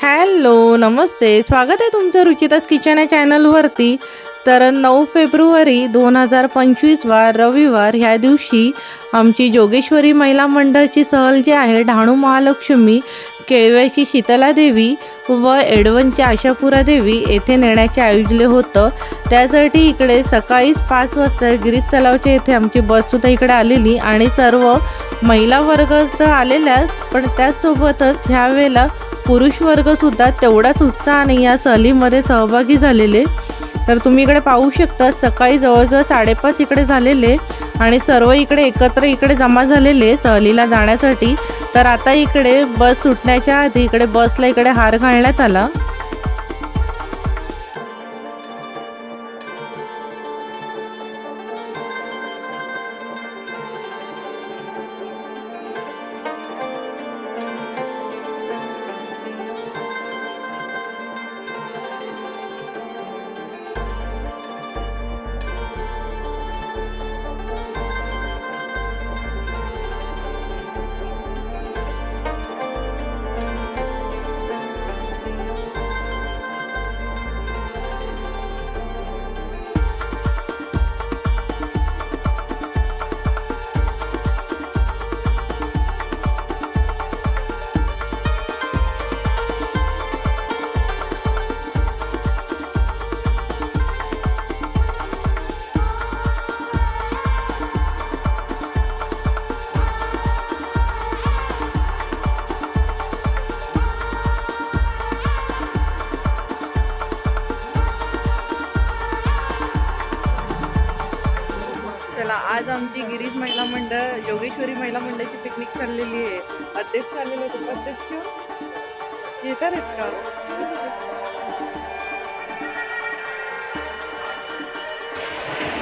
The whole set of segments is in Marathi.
हॅलो, नमस्ते. स्वागत आहे तुमचं रुचिताच किचन या चॅनलवरती. तर 9 फेब्रुवारी 2025 रविवार ह्या दिवशी आमची जोगेश्वरी महिला मंडळाची सहल जी आहे डहाणू महालक्ष्मी, केळव्याची शीतलादेवी व एडवनची आशापुरा देवी येथे नेण्याचे आयोजले होतं. त्यासाठी इकडे सकाळीच 5 वाजता गिरीश तलावच्या येथे आमची बससुद्धा इकडे आलेली आणि सर्व महिला वर्ग तर आलेल्या, पण त्याचसोबतच ह्यावेळेला पुरुष वर्गसुद्धा तेवढाच उत्साहाने या सहलीमध्ये सहभागी झालेले. तर तुम्ही इकडे पाहू शकता सकाळी जवळजवळ 5:30 इकडे झालेले आणि सर्व इकडे एकत्र इकडे जमा झालेले सहलीला जाण्यासाठी. तर आता इकडे बस सुटण्याच्या आधी इकडे बसला इकडे हार घालण्यात आला. चला, आज आमची गिरीश महिला मंडळ जोगेश्वरी महिला मंडळाची पिकनिक चाललेली आहे. अध्यक्ष आलेले आहेत. उपाध्यक्ष येतात का?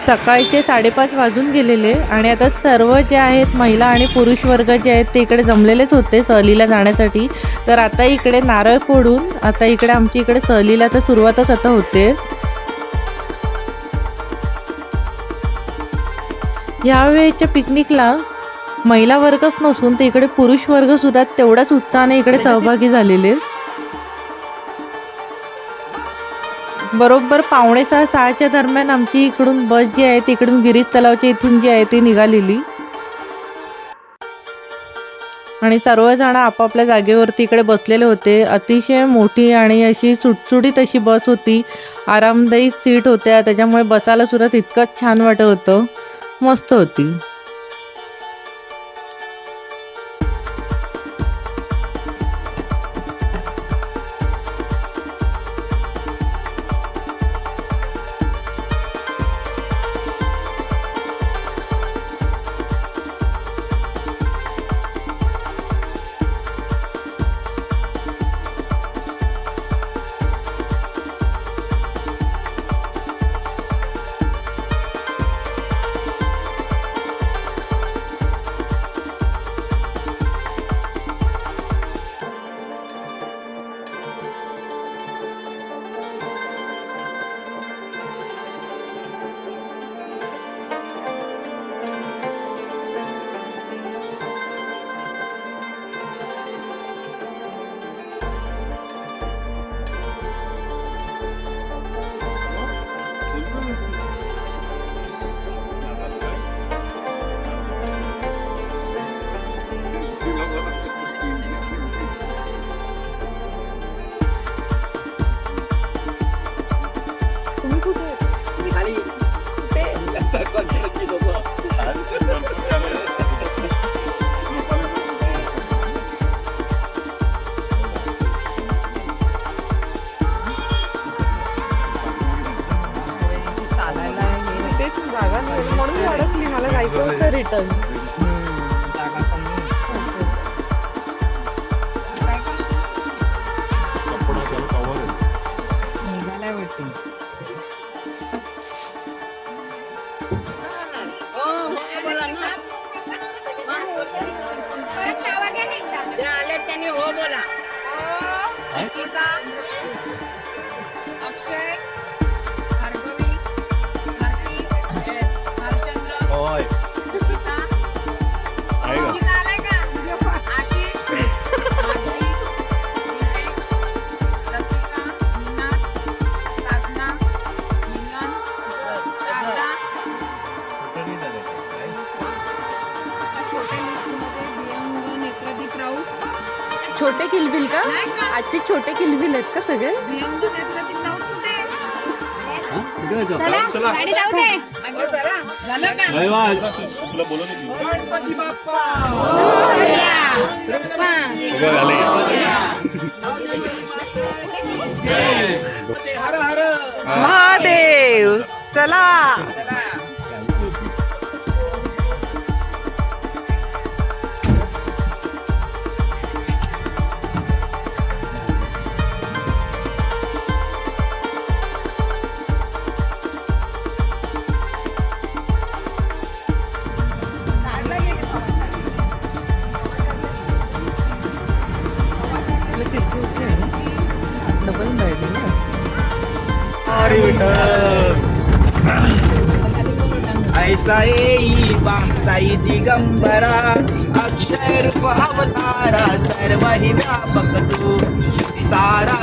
सकाळचे 5:30 वाजून गेलेले आणि आता सर्व जे आहेत महिला आणि पुरुष वर्ग जे आहेत ते इकडे जमलेलेच होते सहलीला जाण्यासाठी. तर आता इकडे नारळ फोडून आता इकडे आमची इकडे सहलीला तर सुरुवातच आता होते. यावेळेच्या पिकनिकला महिला वर्गच नसून ते इकडे पुरुष वर्ग सुद्धा तेवढ्याच उत्साहाने इकडे सहभागी झालेले. बरोबर 5:45-6च्या दरम्यान आमची इकडून बस जी आहे ती इकडून गिरीश तलावच्या इथून जी आहे ती निघालेली आणि सर्वजण आपापल्या जागेवरती इकडे बसलेले होते. अतिशय मोठी आणि अशी सुटसुटीत अशी बस होती. आरामदायी सीट होत्या, त्याच्यामुळे बसायला सुद्धा तितकंच छान वाटत होतं. मस्त होती. जागा म्हणून अडकली, मला जायचं होतं रिटर्न. निघालाय वाटते. हो बोला. अक्षय, भार्गवी, भारती, भालचंद्र, रुचिता, रुचिता आलाय का? आशिष, माधुरी, छोटे किलबिल का आजचे छोटे किलबिल आहेत का सगळे गाडी जाऊ दे झालं का तुला बोलवलं गणपती बाप्पा हर हर महादेव चला ऐसा येई बा साई दिगंबरा अक्षर रूप अवतारा सर्व हि व्यापक तू शक्ती सारा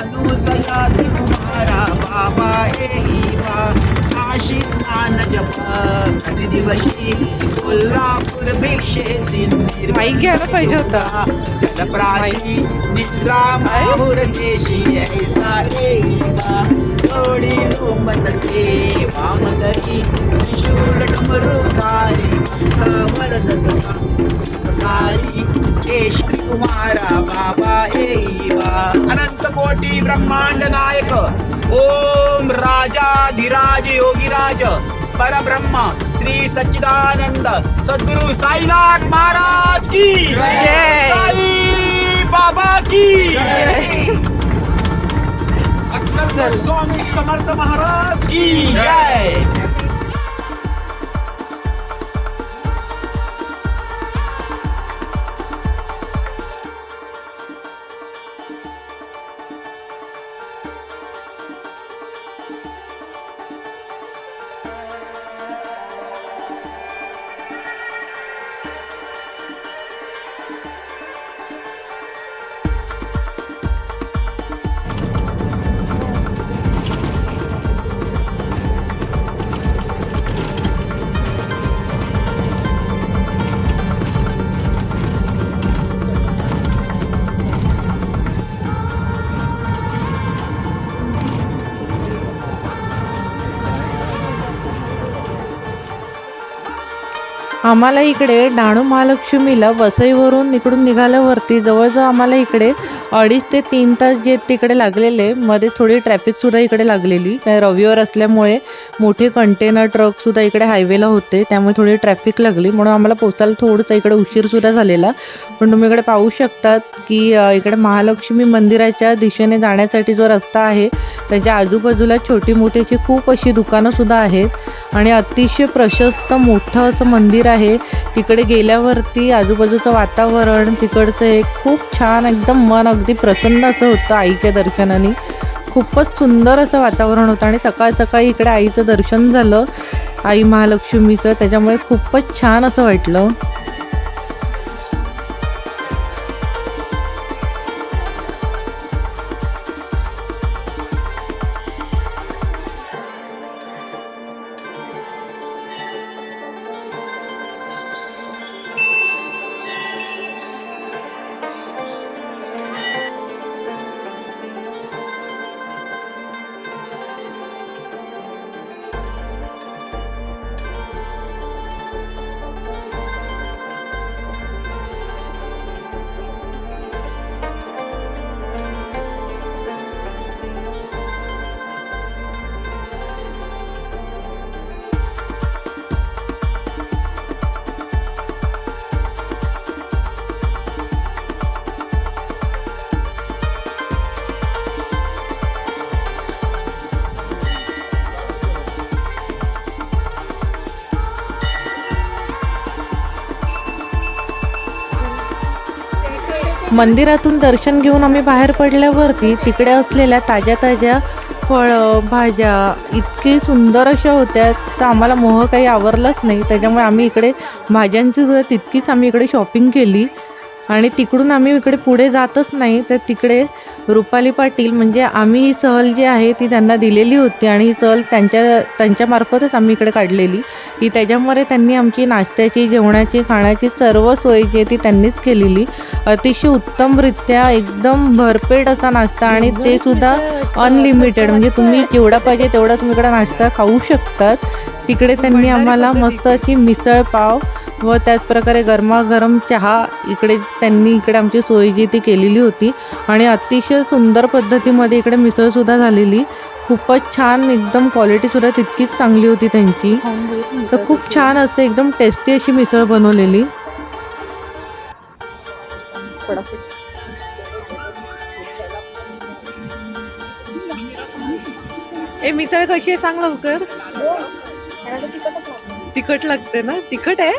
अनुसया कुमारा बाबा येई बा काशी स्नान जप कधी दिवशी कोल्हापूर भिक्षेसी माईक घ्यायला पाहिजे होता जलप्राशी निद्रा माहुर देशी ऐसा येई बा जोडी लोमत से वामदरी त्रिशूल डमरुधारी वरद सदारी केश कुमारा बाबा एवा अनंत कोटी ब्रह्मांड नायक ओम राजाधिराज योगीराज परब्रह्म श्री सच्चिदानंद सद्गुरु साईनाथ महाराज की जय। साई बाबा की अक्कलकोट स्वामी समर्थ महाराज की जय। आम्हाला इकडे डहाणू महालक्ष्मीला वसईवरून इकडून निघाल्यावरती जवळजवळ आम्हाला इकडे 2.5 ते 3 तास जे तिकडे लागलेले. मध्ये थोडी ट्रॅफिकसुद्धा इकडे लागलेली, काय रविवार असल्यामुळे मोठे कंटेनर ट्रकसुद्धा इकडे हायवेला होते, त्यामुळे थोडी ट्रॅफिक लागली, म्हणून आम्हाला पोचायला थोडंसं इकडे उशीरसुद्धा झालेला. पण तुम्ही इकडे पाहू शकतात की इकडे महालक्ष्मी मंदिराच्या दिशेने जाण्यासाठी जो रस्ता आहे त्याच्या आजूबाजूला छोटी मोठी अशी खूप अशी दुकानंसुद्धा आहेत आणि अतिशय प्रशस्त मोठं असं मंदिर आहे. तिकडे गेल्यावरती आजूबाजूचं वातावरण तिकडचं एक खूप छान एकदम मन अगदी प्रसन्न असं होतं आईच्या दर्शनाने. खूपच सुंदर असं वातावरण होतं आणि सकाळ सकाळी इकडे आईचं दर्शन झालं आई महालक्ष्मीचं, त्याच्यामुळे खूपच छान असं वाटलं. मंदिरातून दर्शन घेऊन आम्ही बाहेर पडल्यावरती तिकडे असलेल्या ताज्या ताज्या फळं भाज्या इतकी सुंदर अशा होत्या, तर आम्हाला मोह काही आवरलाच नाही. त्याच्यामुळे आम्ही इकडे भाज्यांची सुद्धा तितकीच आम्ही इकडे शॉपिंग केली आणि तिकडून आम्ही इकडे पुढे जातच नाही, तर तिकडे रुपाली पाटील म्हणजे आम्ही ही सहल जी आहे ती त्यांना दिलेली होती आणि ही सहल त्यांच्यामार्फतच आम्ही इकडे काढलेली की त्याच्यामुळे त्यांनी आमची नाश्त्याची, जेवणाची, खाण्याची सर्व सोय जी आहे ती त्यांनीच केलेली. अतिशय उत्तमरित्या एकदम भरपेट असा नाश्ता आणि ते सुद्धा अनलिमिटेड, म्हणजे तुम्ही जेवढा पाहिजे तेवढा तुम्ही इकडे नाश्ता खाऊ शकतात. तिकडे त्यांनी आम्हाला मस्त अशी मिसळ पाव व त्याचप्रकारे गरमागरम चहा इकडे आमची सोय जी ती केलेली होती आणि अतिशय सुंदर पद्धतीमध्ये इकडे मिसळसुद्धा झालेली. खूपच छान, एकदम क्वालिटीसुद्धा तितकीच चांगली होती त्यांची. तर खूप छान असते, एकदम टेस्टी अशी मिसळ बनवलेली. मिसळ कशी आहे सांग लवकर. तिखट लागते ना, तिखट आहे.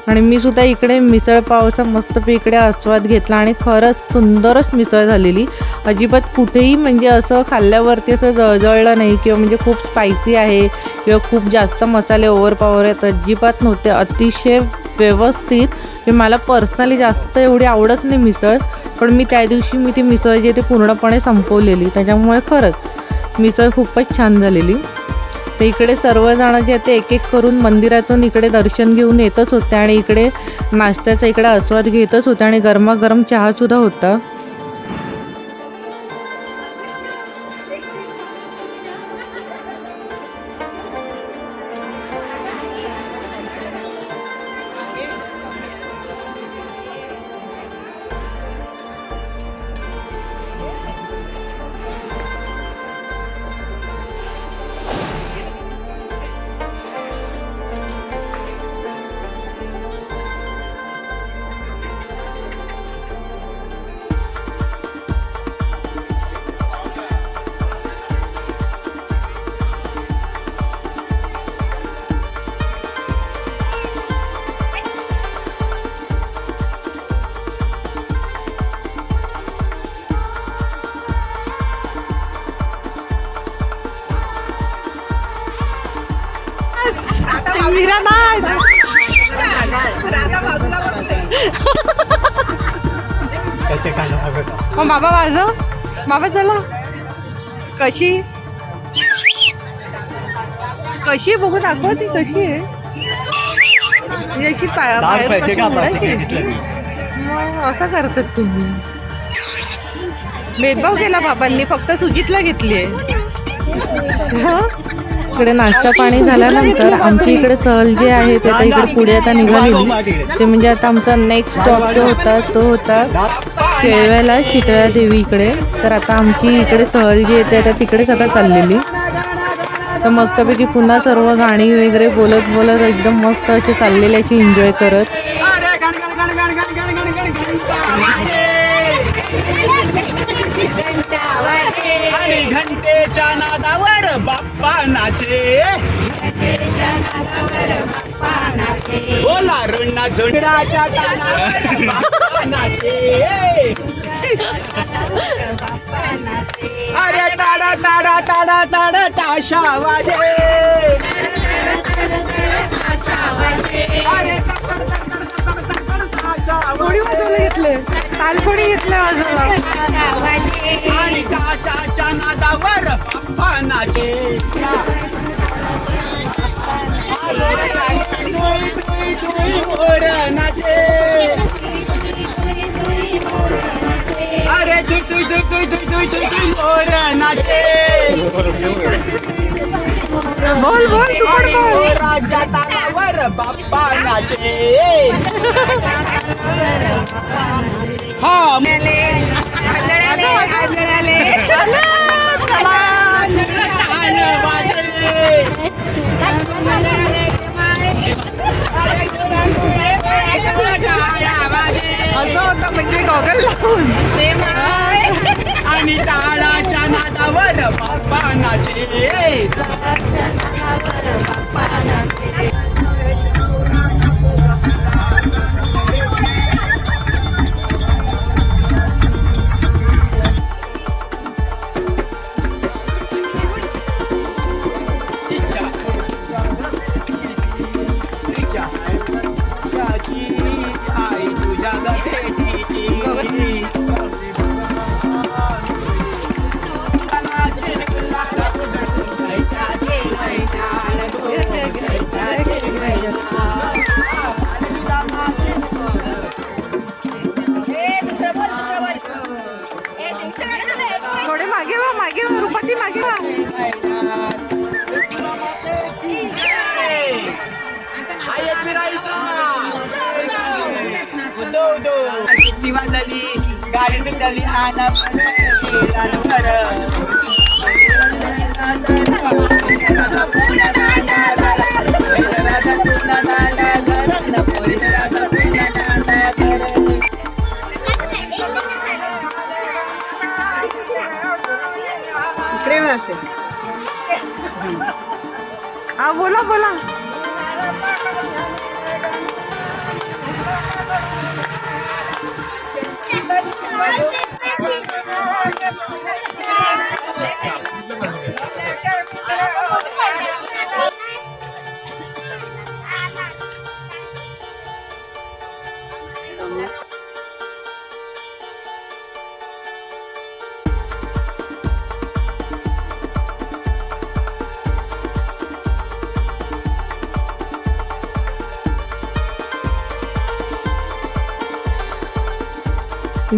आणि मी सुद्धा इकडे मिसळ पावचा मस्तपैकी इकडे आस्वाद घेतला आणि खरंच सुंदरच मिसळ झालेली. अजिबात कुठेही म्हणजे असं खाल्ल्यावरती असं जळजळलं नाही किंवा म्हणजे खूप स्पायसी आहे किंवा खूप जास्त मसाले ओव्हरपावर आहेत, अजिबात नव्हते. अतिशय व्यवस्थित. मला पर्सनली जास्त एवढी आवडत नाही मिसळ, पण मी त्या दिवशी ती मिसळ जी ते पूर्णपणे संपवलेली, त्याच्यामुळे खरंच मिसळ खूपच छान झालेली. तर इकडे सर्वजण जे ते एक एक करून मंदिरातून इकडे दर्शन घेऊन येतच होते आणि इकडे नाश्त्याचा इकडे आस्वाद घेतच होते आणि गरमागरम चहासुद्धा होता. बाबा माझं बाबा चला. कशी बघू दाखवा, ती कशी आहे म्हणजे अशी मग असं करतात तुम्ही. भेदभाव केला बाबांनी, फक्त सुजितला घेतली आहे. इकडे नाश्ता पाणी झाल्यानंतर आमची इकडे सहल जी आहे ते आता इकडे पुढे आता निघालेली. ते म्हणजे आता आमचा नेक्स्ट स्टॉप जो होता तो होता केळव्याला शीतळा देवी इकडे. तर आता आमची इकडे सहल जी येते आता तिकडेच आता चाललेली. तर मस्तपैकी पुन्हा सर्व गाणी वगैरे बोलत बोलत एकदम मस्त असे चाललेले अशी एन्जॉय करत. आणि घंटेच्या नादावर बाप्पा नाचे, बोला रुणा झुंडाच्या तालावर बाप्पा नाचे. अरे ताडा ताडा ताडा ताडा ताशा वाजे, अरे कोणी वाजवलं घेतले, ताल कोणी घेतलं वाजवला. आणि ताशाच्या नादावर बाप्पा नाचे. मोर नाचे, अरे मोर नाचे. बोल बोल तू पण बोल. राजा तालावर बाप्पा नाचे. हा असं होतं म्हणजे गॉगल लावून. आणि टाळाच्या नादावर बाप्पा नाचे. गणपती मागे वा. झाली गाडी सुटली आना हा बोला बोला.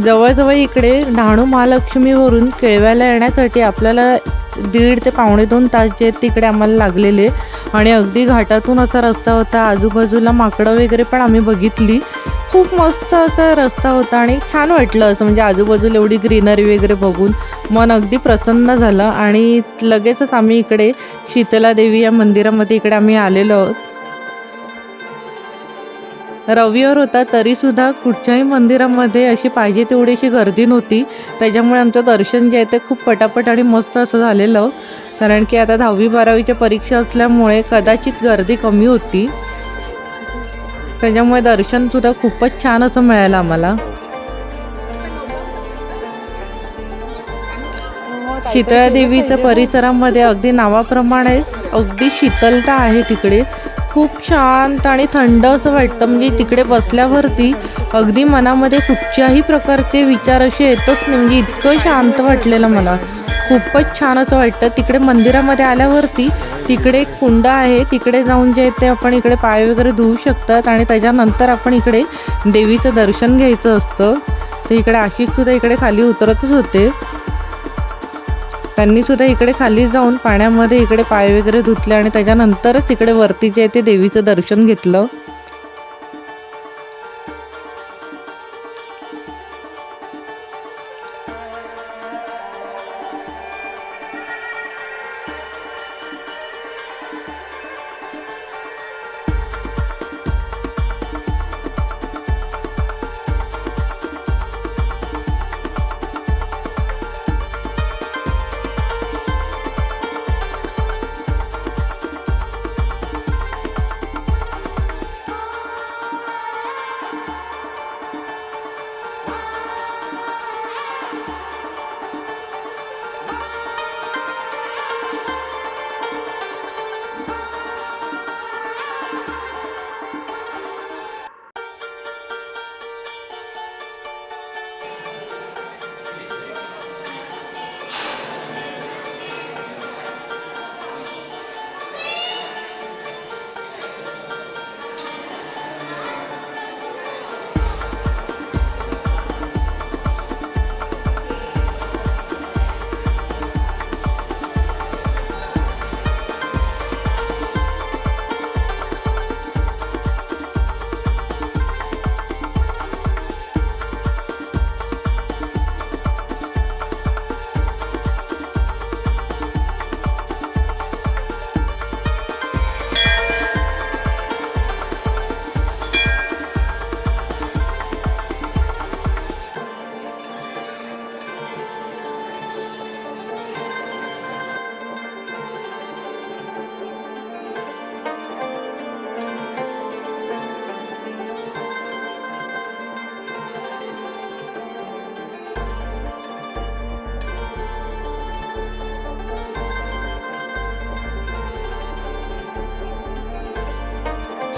जवळजवळ इकडे डहाणू महालक्ष्मीवरून केळव्याला येण्यासाठी आपल्याला 1.5 ते 2.5 तास जे तिकडे आम्हाला लागलेले. आणि अगदी घाटातून असा रस्ता होता, आजूबाजूला माकडं वगैरे पण आम्ही बघितली. खूप मस्त असा रस्ता होता आणि छान वाटलं असं, म्हणजे आजूबाजूला एवढी ग्रीनरी वगैरे बघून मन अगदी प्रसन्न झालं. आणि लगेचच आम्ही इकडे शीतला देवी या मंदिरामध्ये इकडे आम्ही आलेलो आहोत. रविवार होता तरीसुद्धा कुठच्याही मंदिरामध्ये अशी पाहिजे तेवढी अशी गर्दी नव्हती. त्याच्यामुळे आमचं दर्शन जे आहे ते खूप पटापट आणि मस्त असं झालेलं. कारण की आता 10वी-12वीच्या परीक्षा असल्यामुळे कदाचित गर्दी कमी होती. त्याच्यामुळे दर्शनसुद्धा खूपच छान असं मिळालं आम्हाला. शीतळा देवीच्या परिसरामध्ये अगदी नावाप्रमाणे अगदी शीतलता आहे तिकडे. खूप शांत आणि थंड असं वाटतं. म्हणजे तिकडे बसल्यावरती अगदी मनामध्ये कुठच्याही प्रकारचे विचार असे येतच नाही. म्हणजे इतकं शांत वाटलेलं मला, खूपच छान असं वाटतं. तिकडे मंदिरामध्ये आल्यावरती तिकडे एक कुंड आहे, तिकडे जाऊन जे ते आपण इकडे पाय वगैरे धुवू शकतात. आणि त्याच्यानंतर आपण इकडे देवीचं दर्शन घ्यायचं असतं. तर इकडे आशिषसुद्धा इकडे खाली उतरतच होते. त्यांनी सुद्धा इकडे खाली जाऊन पाण्यामध्ये इकडे पाय वगैरे धुतले आणि त्याच्यानंतरच तिकडे वरती जे ते देवीचं दर्शन घेतलं.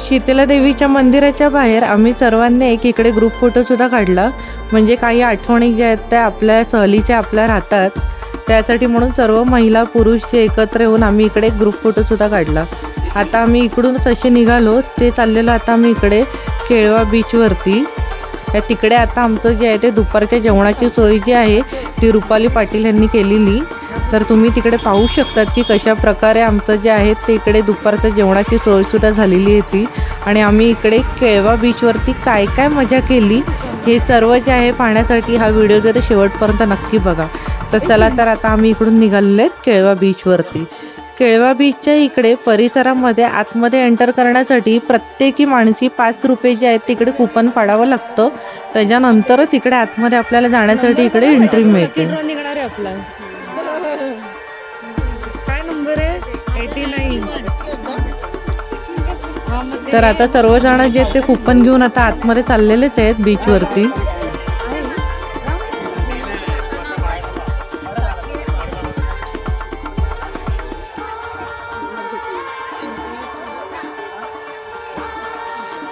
शीतला देवीच्या मंदिराच्या बाहेर आम्ही सर्वांनी एक इकडे ग्रुप फोटोसुद्धा काढला. म्हणजे काही आठवणी ज्या आहेत त्या आपल्या सहलीच्या आपल्या राहतात, त्यासाठी म्हणून सर्व महिला पुरुष जे एकत्र येऊन आम्ही इकडे ग्रुप फोटोसुद्धा काढला. आता आम्ही इकडूनच असे निघालो, ते चाललेलो आता आम्ही इकडे केळवा बीचवरती. त्या तिकडे आता आमचं जे आहे ते दुपारच्या जेवणाची सोय जी आहे ती रुपाली पाटील यांनी केलेली. तर तुम्ही तिकडे पाहू शकतात की कशा प्रकारे आमचं जे आहे ते इकडे दुपारच्या जेवणाची सोयसुद्धा झालेली आहे ती. आणि आम्ही इकडे केळवा बीचवरती काय काय मजा केली हे सर्व जे आहे पाहण्यासाठी हा व्हिडिओ जो आहे शेवटपर्यंत नक्की बघा. तर चला तर आता आम्ही इकडून निघालेलो आहेत केळवा बीचवरती. केळवा बीचच्या इकडे परिसरामध्ये आतमध्ये एंटर करण्यासाठी प्रत्येकी माणसी 5 रुपये जे आहेत तिकडे कुपन पाडावं लागतं. त्याच्यानंतरच इकडे आतमध्ये आपल्याला जाण्यासाठी इकडे एंट्री मिळते. निघणार आहे आपला काय नंबर आहे 89. तर आता सर्वजण जे ते कुपन घेऊन आता आतमध्ये चाललेलेच आहेत बीचवरती.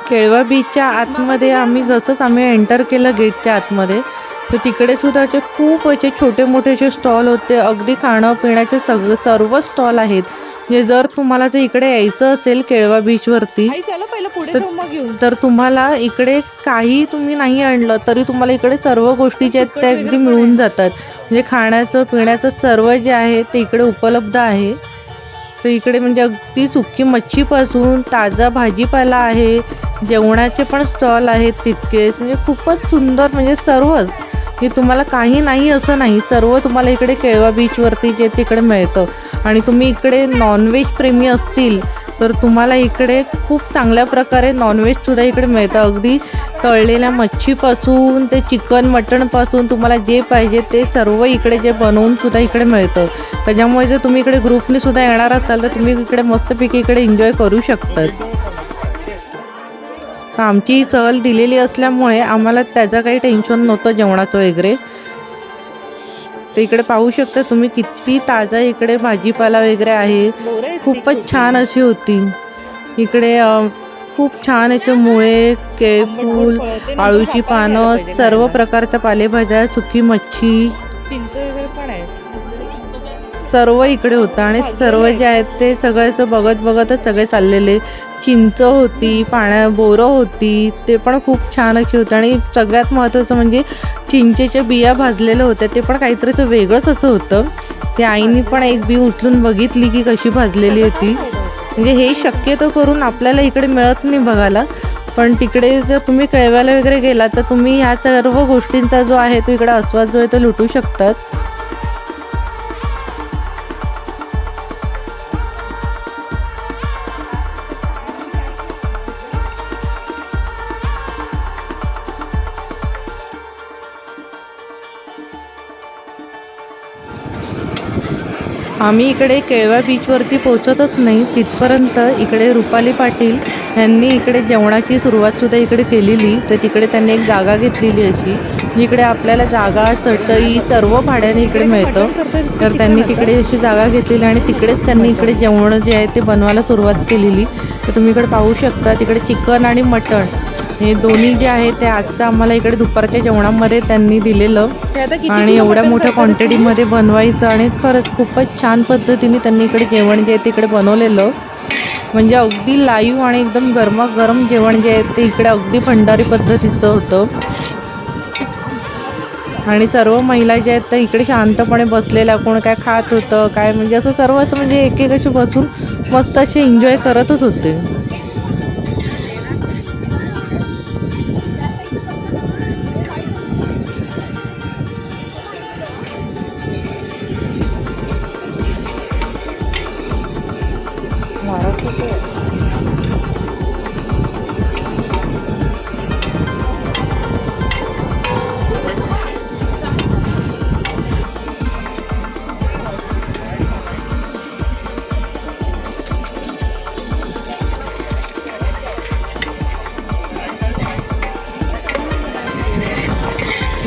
केळवा बीचच्या आतमध्ये जसंच आम्ही एंटर केलं गेटच्या आतमध्ये तर तिकडे सुद्धा असे खूप असे छोटे मोठे असे स्टॉल होते. अगदी खाणं पिण्याचे सर्व स्टॉल आहेत. म्हणजे जर तुम्हाला जर इकडे यायचं असेल केळवा बीचवरती तर तुम्हाला इकडे काही तुम्ही नाही आणलं तरी तुम्हाला इकडे सर्व गोष्टी ज्या आहेत त्या अगदी मिळून जातात. म्हणजे खाण्याचं पिण्याचं सर्व जे आहे ते इकडे उपलब्ध आहे. तर इकडे म्हणजे अगदी सुकी मच्छीपासून ताजा भाजीपाला आहे, जेवणाचे पण स्टॉल आहेत तितकेच. म्हणजे खूपच सुंदर म्हणजे सर्वच हे तुम्हाला काही नाही असं नाही, सर्व तुम्हाला इकडे केळवा बीचवरती जे तिकडे मिळतं. आणि तुम्ही इकडे नॉनव्हेज प्रेमी असतील तर तुम्हाला इकडे खूप चांगल्या प्रकारे नॉनव्हेजसुद्धा इकडे मिळतं. अगदी तळलेल्या मच्छीपासून ते चिकन मटणपासून तुम्हाला जे पाहिजे ते सर्व इकडे जे बनवूनसुद्धा इकडे मिळतं. त्याच्यामुळे जर तुम्ही इकडे ग्रुपने सुद्धा येणार असाल तर तुम्ही इकडे मस्तपैकी इकडे एन्जॉय करू शकतात. तर आमची सहल दिलेली असल्यामुळे आम्हाला त्याचं काही टेन्शन नव्हतं जेवणाचं वगैरे. तर इकडे पाहू शकता तुम्ही किती ताजा इकडे भाजीपाला वगैरे आहे. खूपच छान अशी होती. इकडे खूप छान याचे मुळे, केळफूल, आळूची पानं, सर्व प्रकारच्या पालेभाज्या, सुकी मच्छी सर्व इकडे होतं. आणि सर्व जे आहेत ते सगळ्याचं बघतच सगळे चाललेले. चिंच होती, बोरं होती, ते पण खूप छान अशी होतं. आणि सगळ्यात महत्त्वाचं म्हणजे चिंचेच्या बिया भाजलेल्या होत्या, ते पण काहीतरी वेगळंच असं होतं. ते आईनी पण एक बी उचलून बघितली की कशी भाजलेली होती. म्हणजे हे शक्यतो करून आपल्याला इकडे मिळत नाही बघायला. पण तिकडे जर तुम्ही केळव्याला वगैरे गेला तर तुम्ही ह्या सर्व गोष्टींचा जो आहे तो इकडे आस्वाद जो आहे तो लुटू शकतात. आम्ही इकडे केळवा बीचवरती पोहोचतच नाही तिथपर्यंत इकडे रुपाली पाटील यांनी इकडे जेवणाची सुरुवातसुद्धा इकडे केलेली. तर तिकडे त्यांनी एक जागा घेतलेली अशी, जिकडे आपल्याला जागा, चटई सर्व भाड्याने इकडे मिळतं. तर त्यांनी तिकडे अशी जागा घेतलेली आणि तिकडेच त्यांनी इकडे जेवण जे आहे ते बनवायला सुरुवात केलेली. तर तुम्ही इकडे पाहू शकता तिकडे चिकन आणि मटण हे दोन्ही जे आहे ते आजचं आम्हाला इकडे दुपारच्या जेवणामध्ये त्यांनी दिलेलं. आणि एवढ्या मोठ्या क्वांटिटीमध्ये बनवायचं आणि खरंच खूपच छान पद्धतीने त्यांनी इकडे जेवण जे आहे ते इकडे बनवलेलं. म्हणजे अगदी लाईव्ह आणि एकदम गरमागरम जेवण जे आहे ते इकडे अगदी भंडारी पद्धतीचं होतं. आणि सर्व महिला ज्या आहेत त्या इकडे शांतपणे बसलेल्या, कोण काय खात होतं काय म्हणजे असं सर्वच म्हणजे एक एक असे बसून मस्त असे एन्जॉय करतच होते.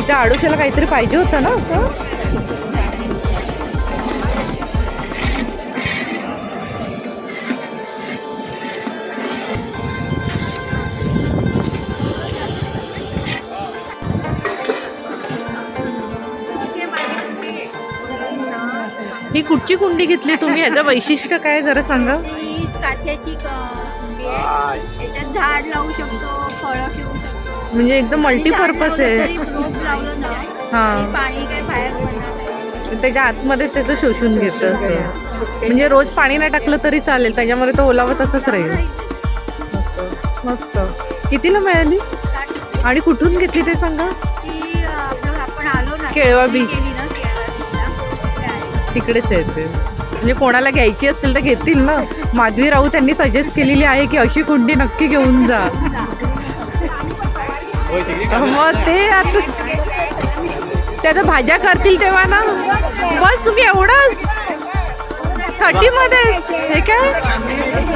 इथे आडोशाला काहीतरी पाहिजे होतं ना असं. ही कुठची कुंडी घेतली तुम्ही? ह्याचं वैशिष्ट्य काय जरा सांगा. काचेची कुंडी आहे, त्याच्यात झाड लावू शकतो, फळं ठेवू शकतो. म्हणजे एकदम मल्टीपर्पज आहे. हा, पाणी काय बाहेर पडणार. त्याच्या आतमध्ये त्याचं शोषून घेतं असं. म्हणजे रोज पाणी नाही टाकलं तरी चालेल, त्याच्यामध्ये तो ओलावा तसंच राहील. मस्त. कितीला मिळाली आणि कुठून घेतली ते सांगा? ती आपलं आपण आलो ना केळवा बीच. केली ना केळवा. तिकडेच आहे ते. म्हणजे कोणाला घ्यायची असतील तर घेतील ना. माधवी राऊत त्यांनी सजेस्ट केलेली आहे की अशी कुंडी नक्की घेऊन जा. मग ते आता त्याच्या भाज्या करतील तेव्हा ना. बस तुम्ही एवढंच 30 मध्ये हे काय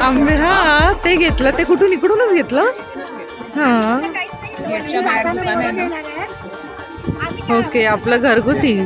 आंबे. हा, ते घेतलं. ते कुठून? इकडूनच घेतलं. हा, ओके. आपलं घरगुती.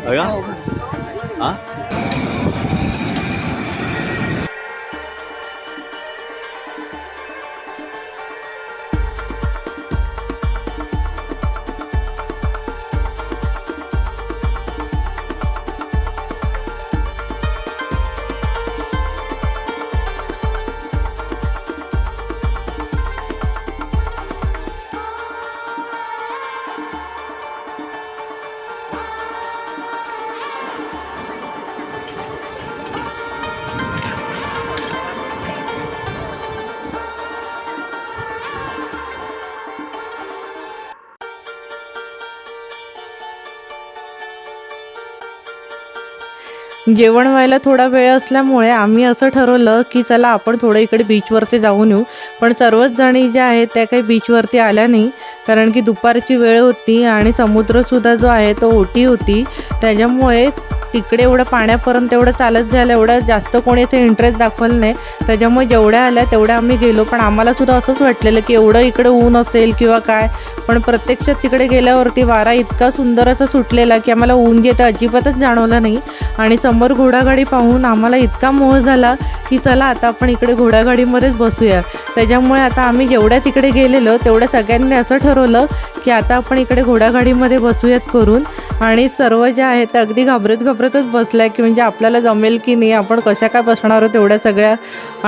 जेवण व्हायला थोडा वेळ असल्यामुळे आम्ही असं ठरवलं की चला आपण थोडं इकडे बीचवरती जाऊन येऊ. पण सर्वच जणी ज्या आहेत त्या काही बीचवरती आल्या नाही, कारण की दुपारची वेळ होती आणि समुद्रसुद्धा जो आहे तो ओटी होती. त्याच्यामुळे तिकडे एवढं पाण्यापर्यंत एवढं चालत जायला एवढं जास्त कोणी इथे इंटरेस्ट दाखवलं नाही. त्याच्यामुळे जेवढ्या आल्या तेवढ्या आम्ही गेलो. पण आम्हालासुद्धा असंच वाटलेलं की एवढं इकडे ऊन असेल किंवा काय, पण प्रत्यक्षात तिकडे गेल्यावरती वारा इतका सुंदर असा सुटलेला की आम्हाला ऊन जे ते अजिबातच जाणवलं नाही. आणि समोर घोडागाडी पाहून आम्हाला इतका मोह झाला की चला आता आपण इकडे घोडागाडीमध्येच बसूया. त्याच्यामुळे आता आम्ही जेवढ्या तिकडे गेलेलो तेवढ्या सगळ्यांनी असं ठरवलं की आता आपण इकडे घोडागाडीमध्ये बसूयात करून. आणि सर्व ज्या आहेत त्या अगदी घाबरतच बसल्या की म्हणजे आपल्याला जमेल की नाही, आपण कशा काय बसणार आहोत तेवढ्या सगळ्या.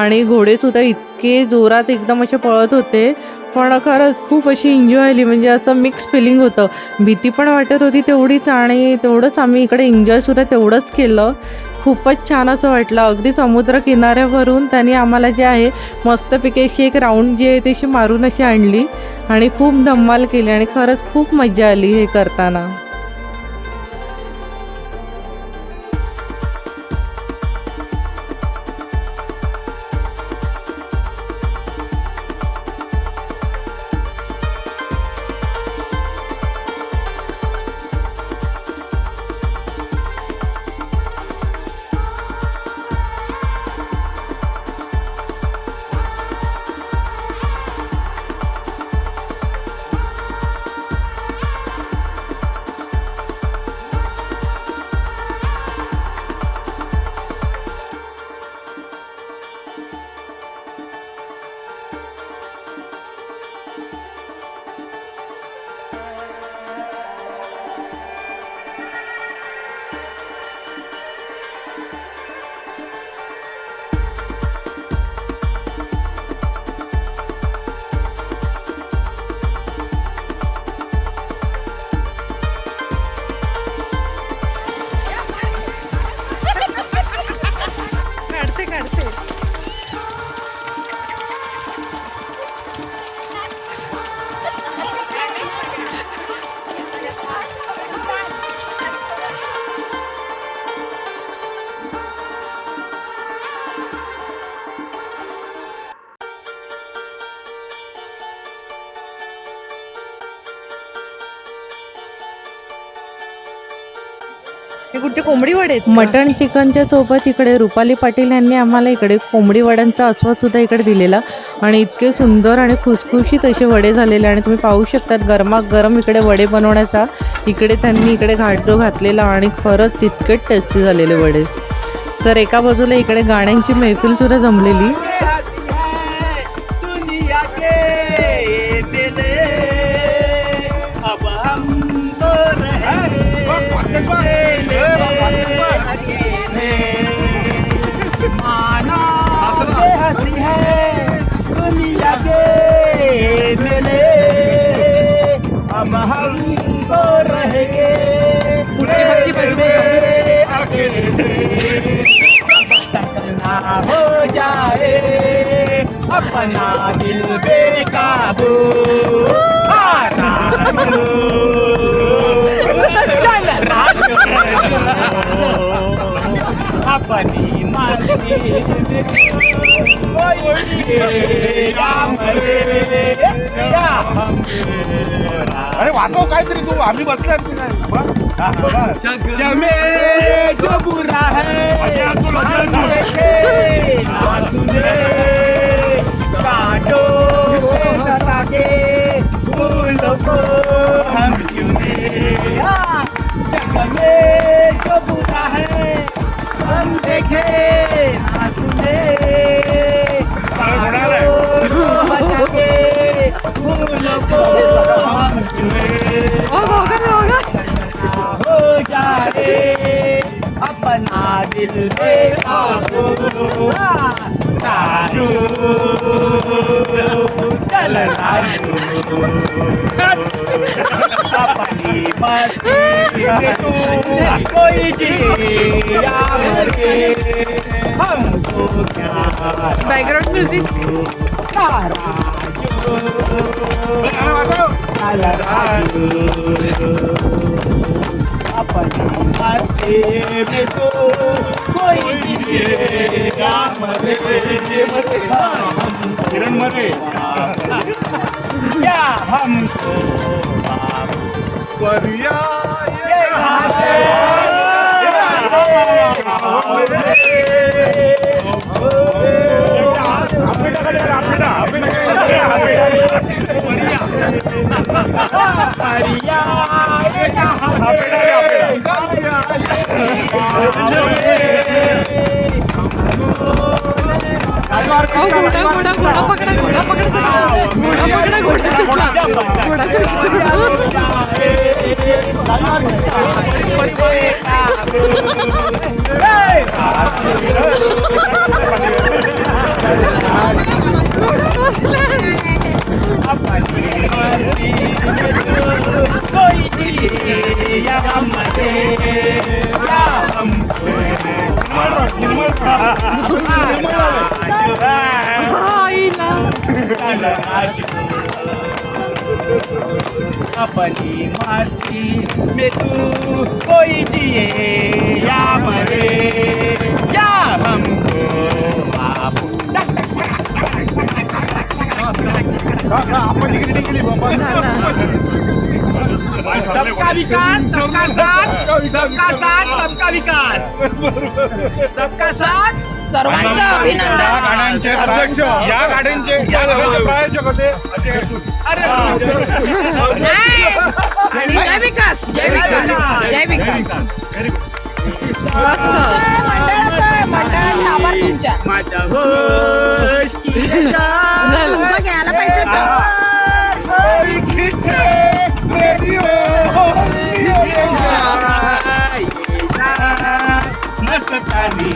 आणि घोडेसुद्धा इतके जोरात एकदम असे पळत होते. पण खरंच खूप अशी एन्जॉय आली. म्हणजे असं मिक्स फिलिंग होतं. भीती पण वाटत होती तेवढीच आणि तेवढंच आम्ही इकडे एन्जॉयसुद्धा तेवढंच केलं. खूपच छान असं वाटलं. अगदी समुद्र किनाऱ्यावरून त्यांनी आम्हाला जे आहे मस्तपैकी अशी एक राऊंड जी आहे तशी मारून अशी आणली आणि खूप धम्माल केली आणि खरंच खूप मजा आली हे करताना. हे कुठचे कोंबडी वडे आहेत? मटण चिकनच्या सोबत इकडे रुपाली पाटील यांनी आम्हाला इकडे कोंबडी वड्यांचा आस्वाद सुद्धा इकडे दिलेला आणि इतके सुंदर आणि खुसखुशीत असे वडे झालेले. आणि तुम्ही पाहू शकतात गरमागरम इकडे वडे बनवण्याचा इकडे त्यांनी इकडे घाट जो घातलेला आणि खरंच तितकेच टेस्टी झालेले वडे. तर एका बाजूला इकडे गाण्यांची मैफिल सुद्धा जमलेली. करना हो जाए अपना दिल बेकाबू चल अपनी मर्जी अरे वाचव काहीतरी तू आम्ही बसलाय जग में जो बुरा है देखे ना सुने काटो सता के फूलों को हम चुने जग में जो बुरा है हम देखे ना सुने बचा के फूलों को हम चुने हो जाए अपना दिल बेकाबू तारू चल राजू अपनी मस्ती में तू कोई जिया मरे हमको क्या बॅकग्राऊंड म्युझिक चल राजू अपनी मस्ती में तो कोई जिएगा मरे किरण मरे क्या हमको अपनी मस्ती में तू कोई जिए या मरे या हमको बाबू सबका विकास सबका साथ सबका साथ सबका विकास सबका साथ सर्वांचं अभिनंदन. या गाड्यांचे प्रायोजक होते अजय अर्जुन. नाही. आणि जय विकास जय विकास जय विकास. मंडळाचे आभार तुमच्या. माझा होश तुमचं घ्यायला पाहिजे होतं. मस्तानी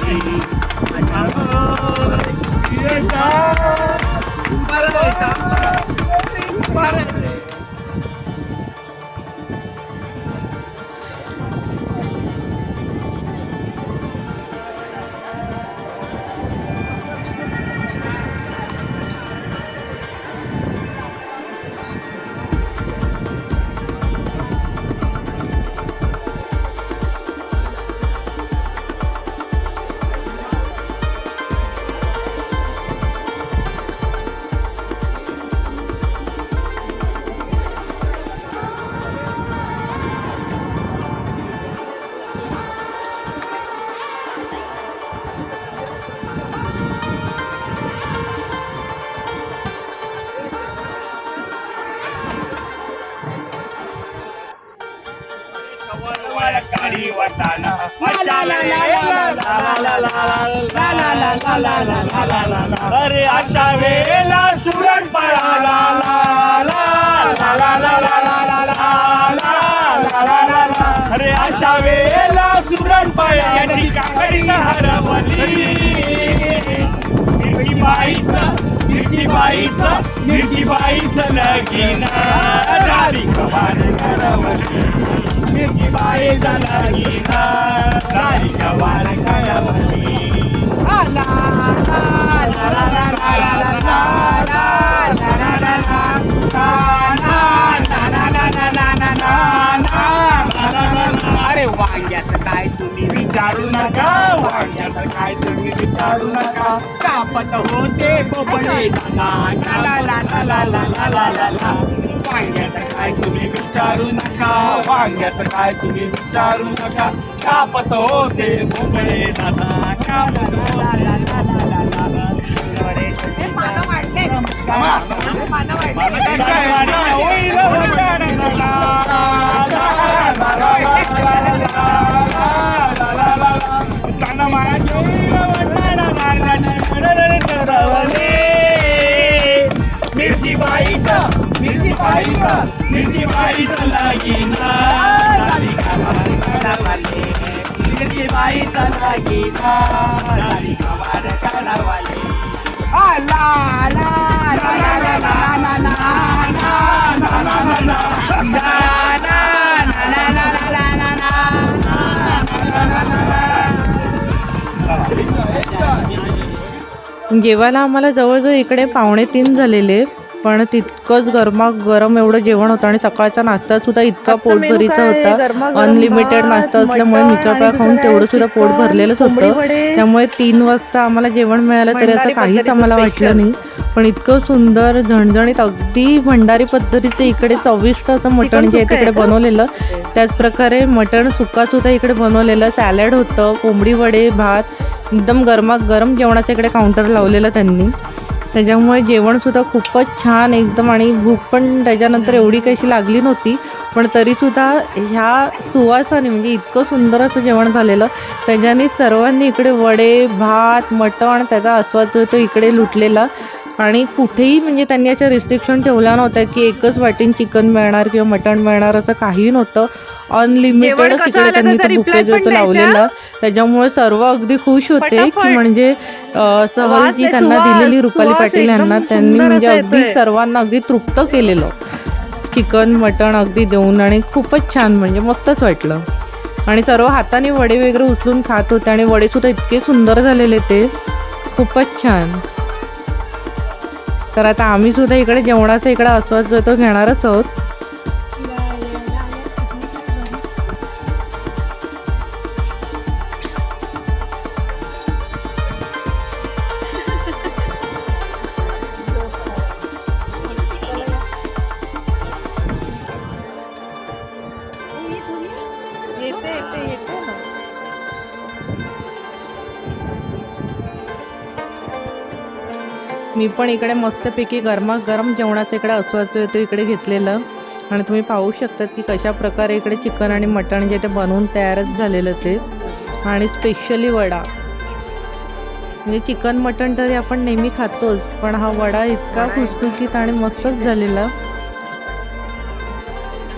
काळी वाटाणा अरे अशा वेळेला सुरण पळाला अरे अशा वेळेला सुरण पळाली काकडी हरवली मिरची बाईचं लगीन झाली कमाल हरवली मिरची बाई झाला गीता राणीच्या वारकायावरती ला ला ला ला ला ला ला ला अरे वांग्याचं काय तुम्ही विचारू नका वांग्याचं काय तुम्ही विचारू नका कापत होते बोबडे दादा ला ला ला ला ला ला ला ला ला वांग्याचं काय तुम्ही विचारू नका वांग्याचं काय तुम्ही विचारू नका कापत होते बोबडे दादा कापत होते मिरची बाईचा मिरची बाईचा मिरची बाईचा लागीना मिरची बाईचा लागीना ला ला जेवायला आम्हाला जवळजवळ इकडे 2:45 झालेले, पण तितकंच गरमागरम एवढं जेवण होतं आणि सकाळचा नाश्ता सुद्धा इतका पोटभरीचा होता. अनलिमिटेड नाश्ता असल्यामुळे मिसळपाव खाऊन तेवढं सुद्धा पोट भरलेलंच होतं. त्यामुळे 3 वाजता आम्हाला जेवण मिळालं तरी असं काहीच आम्हाला वाटलं नाही. पण इतकं सुंदर झणझणीत अगदी भंडारी पद्धतीचं इकडे चविष्ट असं मटण जे आहे तिकडे बनवलेलं. त्याचप्रकारे मटण सुक्का सुद्धा इकडे बनवलेलं, सॅलड होतं, कोंबडी वडे, भात, एकदम गरमागरम जेवणाच्या इकडे काउंटर लावलेलं त्यांनी. त्याच्यामुळे जेवणसुद्धा खूपच छान एकदम, आणि भूक पण त्याच्यानंतर एवढी कशी लागली नव्हती. पण तरीसुद्धा ह्या सुवासाने म्हणजे इतकं सुंदर असं जेवण झालेलं. त्याच्याने सर्वांनी इकडे वडे, भात, मटण त्याचा आस्वाद जो तो इकडे लुटलेला. आणि कुठेही म्हणजे त्यांनी असं रिस्ट्रिक्शन ठेवला नव्हता की एकच वाटीन चिकन मिळणार किंवा मटण मिळणार, असं काही नव्हतं. अनलिमिटेड तिकडे त्यांनी तो बुफे जो तो लावलेला. त्याच्यामुळे सर्व अगदी खुश होते की म्हणजे सहल जी त्यांना दिलेली रुपाली पाटील यांना, त्यांनी म्हणजे अगदी सर्वांना अगदी तृप्त केलेलं चिकन मटण अगदी देऊन. आणि खूपच छान म्हणजे मस्तच वाटलं. आणि सर्व हाताने वडे वगैरे उचलून खात होते आणि वडे सुद्धा इतके सुंदर झालेले ते, खूपच छान. तर आता आम्ही सुद्धा इकडे जेवणाचा इकडे आस्वाद जो तो घेणारच आहोत. मी पण इकडे मस्तपैकी गरमागरम जेवणाचा इकडे आस्वाद जो तो इकडे घेतलेलं. आणि तुम्ही पाहू शकतात की कशा प्रकारे इकडे चिकन आणि मटण जे ते बनवून तयारच झालेलं ते. आणि स्पेशली वडा, म्हणजे चिकन मटण तरी आपण नेहमी खातोच, पण हा वडा इतका खुसखुशीत आणि मस्तच झालेला.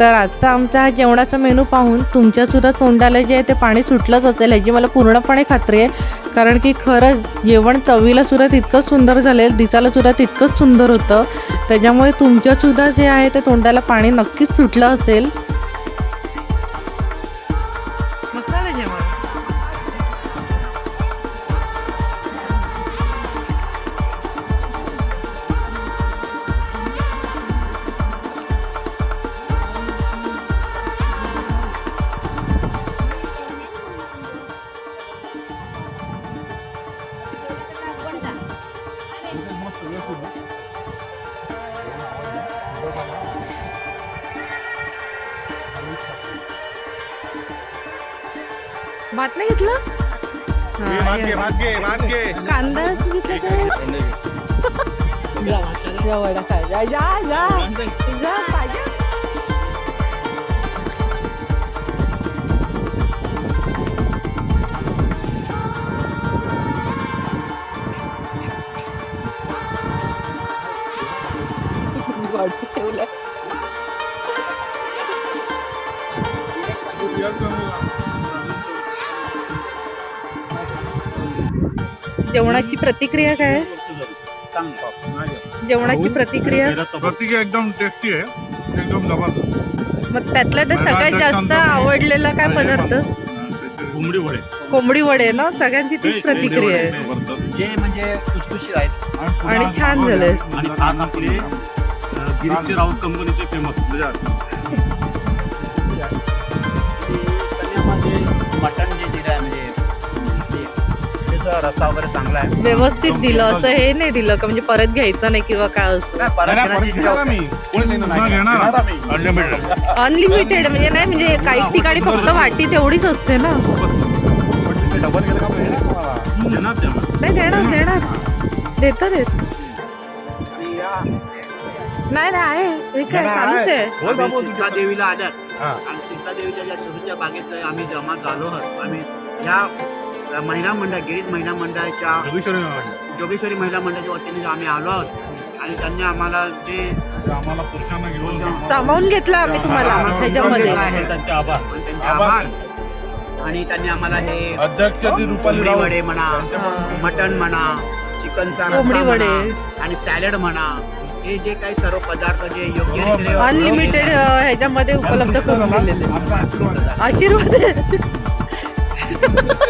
तर आजचा आमचा हा जेवणाचा मेनू पाहून तुमच्यासुद्धा तोंडाला जे आहे ते पाणी सुटलंच असेल ह्याची मला पूर्णपणे खात्री आहे. कारण की खरंच जेवण चवीला सुद्धा तितकंच सुंदर झालेलं, दिसायला सुद्धा तितकंच सुंदर होतं. त्याच्यामुळे तुमच्यासुद्धा जे आहे ते तोंडाला पाणी नक्कीच सुटलं असेल. भात नाही घेतलं, कांदा घेतला, वडा खाय जा जा जा पाहिजे. ठेवलं जेवणाची प्रतिक्रिया काय? जेवणाची प्रतिक्रिया एकदम टेस्टी आहे, एकदम जबरदस्त. मग त्यातल्या तर सगळ्यात जास्त आवडलेला काय पदार्थ? कोंबडी वडे. कोंबडी वडे ना, सगळ्यांची तीच प्रतिक्रिया आहे. जे म्हणजे खुसखुशीत आहेत आणि छान झाले. आणि खास आपले गिरीशचे राऊत कंपनीचे फेमस त्यामध्ये मटण जे दिलं आहे म्हणजे त्याचा रस्सा वगैरे चांगला आहे. व्यवस्थित दिलं, असं हे नाही दिलं का म्हणजे परत घ्यायचं नाही किंवा काय असं. नाही, परत घेण्याची joke आहे. अनलिमिटेड म्हणजे नाही, म्हणजे काही ठिकाणी फक्त वाटी तेवढीच असते ना. नाही देणार देतात नाही आहे हे काय चालूच आहे. आम्ही सीता देवीला आल्यात आणि सीता देवीच्या ज्या सुरूच्या बागेत आम्ही जमा झालो आहोत. आम्ही या महिला मंडळ गिरीश महिला मंडळाच्या जोगेश्वरी महिला मंडळाच्या वतीने आम्ही आलो आहोत आणि त्यांनी आम्हाला जे आम्हाला पुरुषांना घेऊन सामावून घेतलं आम्ही तुम्हाला ह्याच्यामध्ये. त्यांचे आभार. त्यांचे आभार. आणि त्यांनी आम्हाला हे अध्यक्ष कोंबडी वडे म्हणा, मटण म्हणा, चिकनचा रस्सा कोंबडी वडे. म्हणा आणि सॅलड म्हणा, हे जे काही सर्व पदार्थ जे योग्य रीतीने अनलिमिटेड ह्याच्यामध्ये उपलब्ध करून दिलेले. आशीर्वाद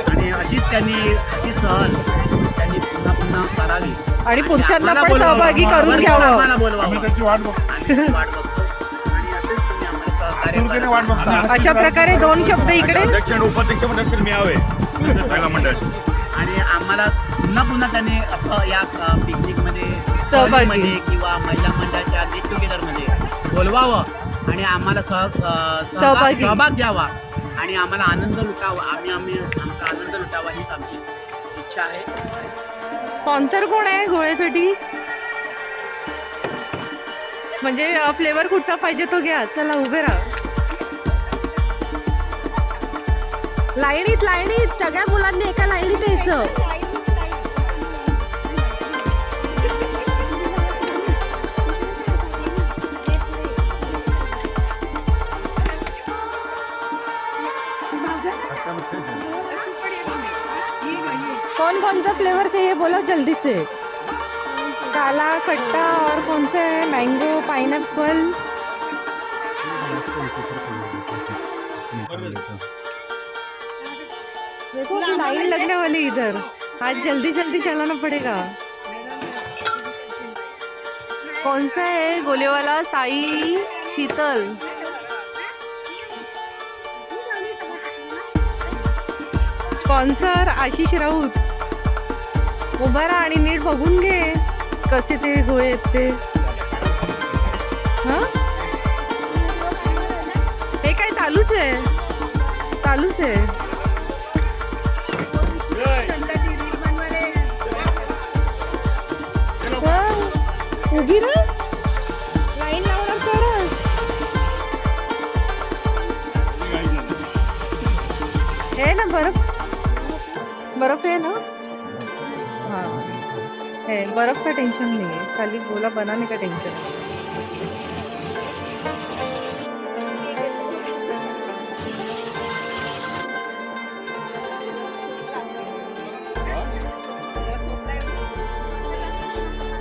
आणि अशीच अशी सहल त्यांनी पुन्हा पुन्हा करावी आणि पुरुषांना आम्हाला पण बोलवावं. सहभागी करून आम्हाला घ्यावं. बोलवावं. आम्ही त्याची वाट बघतो. आम्ही त्याची वाट बघतो आणि असेच तुम्ही आम्हाला सहकार्य वाट करा. बघतो. अशा प्रकारे 2 शब्द इकडे. अध्यक्ष आणि उपाध्यक्ष मंडळ मिळावे महिला मंडळ. आणि आम्हाला पुन्हा पुन्हा त्यांनी असं या पिकनिकमध्ये सहभागी. सहलीमध्ये किंवा महिला मंडळाच्या गेट टुगेदरमध्ये बोलवावं आणि आम्हाला सहभाग द्यावा आणि आम्हाला आनंद लुटावा. आम्ही आमचा आनंद लुटावा हीच आमची इच्छा आहे. स्पॉन्सर कोण आहे गोळ्यासाठी? म्हणजे फ्लेवर कुठचा पाहिजे तो घ्या. चला उभे राहा. लाईनीत सगळ्या मुलांनी एका लाईनीत यायचं. कौन सा फ्लेवर चाहिए बोलो जल्दी से. काला, खट्टा और कौन सा है? Mango, pineapple. देखो लाइन लगने वाली इधर. आज जल्दी चलाना पड़ेगा. कौन सा है? गोले वाला, साई, शीतल. स्पॉन्सर आशिष राऊत. उभा राहा आणि नीट बघून घे कसे ते गोळे आहेत ते. हा हे काय चालूच आहे. उभी ना लाईन लावणार तरच. हे ना बर्फ है ना. हाँ है, बर्फ का टेंशन नहीं है, खाली गोला बनाने का टेंशन है.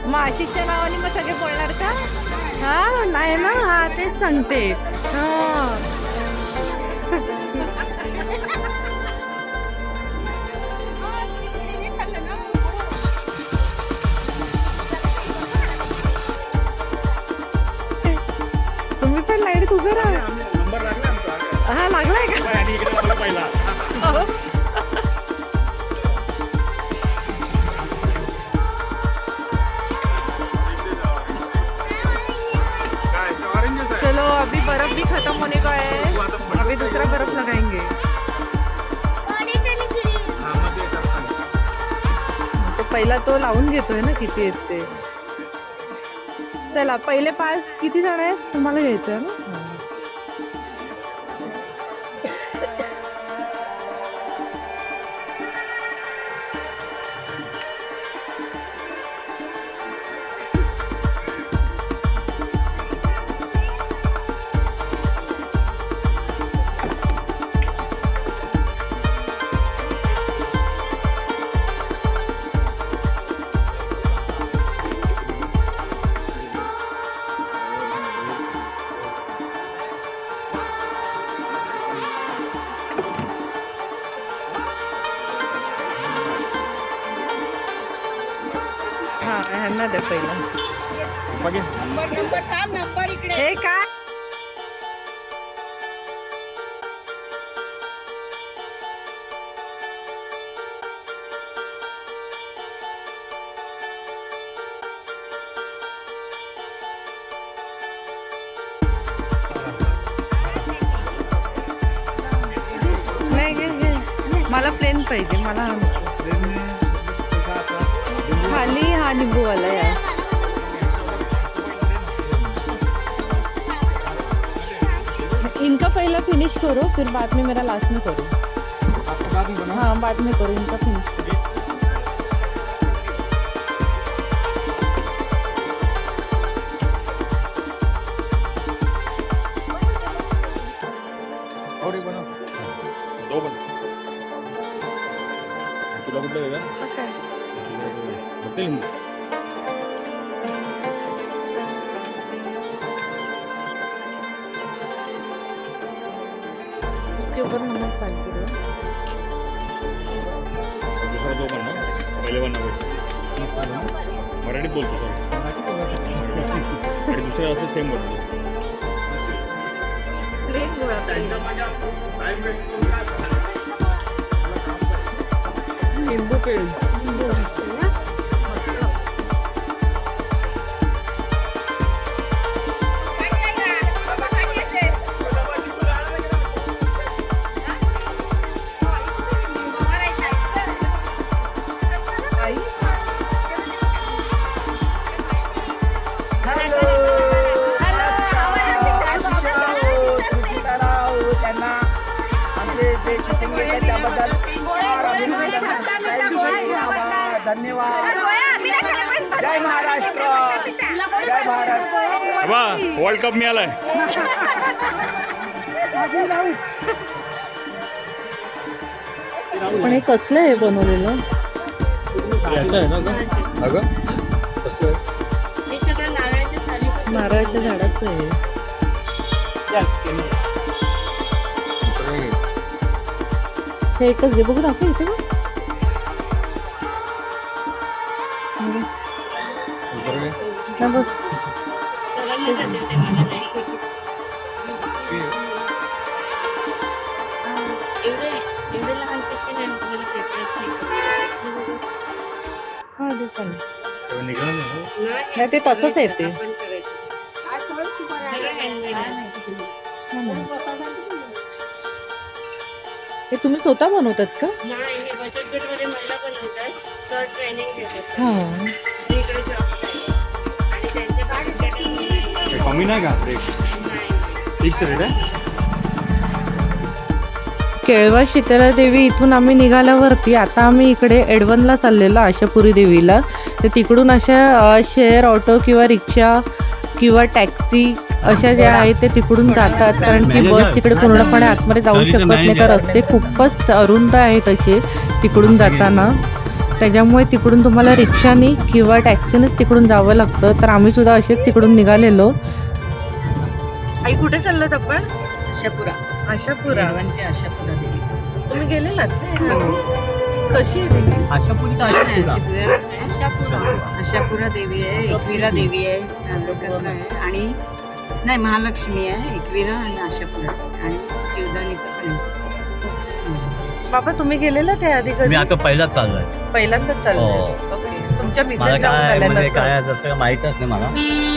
मग आशिषच्या नावाने मग सगळे बोलणार का? हा नाही ना. हा तेच सांगते. हा तुम्ही पण लाईट उभे राहा. नंबर लागला आमचा. हा लागलाय का? आणि इकडे बघा पहिला. चलो अभी बर्फ भी खत्म होने का है. अभी दूसरा बर्फ लगाएंगे. तो पहिला तो लावून घेतोय ना किती आहेत ते. चला पहिले 5 किती जण आहेत तुम्हाला घ्यायचं ना. ह्यांना दे पहिला. बघे नंबर थांब नंबर इकडे हे काय नाही घे. मला प्लेन पाहिजे. मला हा नको. खाली हा निंबूवाला यार. इनका पहला फिनिश करो फिर बाद में मेरा लास्ट में करो. हाँ बाद में करो इनका फिनिश. दो बन तुला कुठलं वेगळं लिंबू उसके ऊपर नमक डाल के दो. दुसरा दो बन ना पहिले बन मराठीत बोलतो सर आणि दुसरं असं सेम बोलतो. प्लेन गोळा लिंबू पिळून. त्यांना आमचे जे शूटिंग घेतलं त्याबद्दल फार अभिनंदन. धन्यवाद. जय महाराष्ट्र. जय महाराष्ट्र. वा वर्ल्ड कप मिळालाय. पण हे कसलं आहे बनवलेलं. नारळाच्या झाडाचं आहे. हे एकच घे. बघू दाखव इथे बघ. ना बस. हा दे पण. नाही ते तसंच आहे ते. हे तुम्ही स्वतः बनवतात का. हा कमी नाही का फिक्स रेट आहे. केळवा शीतला देवी इथून आम्ही निघाल्यावरती आता आम्ही इकडे एडवनला चाललेलो आशापुरी देवीला. तर तिकडून अशा शेअर ऑटो किंवा रिक्षा किंवा टॅक्सी अशा ज्या आहेत ते तिकडून जातात. कारण की बस तिकडे पूर्णपणे आतमध्ये जाऊ शकत नाही. तर रस्ते खूपच अरुंद आहेत असे तिकडून जाताना. त्याच्यामुळे तिकडून तुम्हाला रिक्षाने किंवा टॅक्सीनेच तिकडून जावं लागतं. तर आम्ही सुद्धा असेच तिकडून निघालेलो. आई कुठे चाललोत आपण. आशापुरा आशापुरा. आशापुरा देवी. तुम्ही गेलेलात कशी आहे देवी. आशापुरा देवी आहे. एकविरा देवी आहे आणि नाही महालक्ष्मी आहे. एकविरा आणि आशापुरा आणि जीवदानीचं पण आहे. बाबा तुम्ही गेलेला त्या आधी मी कधी. आता पहिलाच चाललोय. पहिल्यांदाच चाललंय. हो. ओके. तुमच्या मला मित्र काय म्हणजे काय असं माहीतच नाही मला.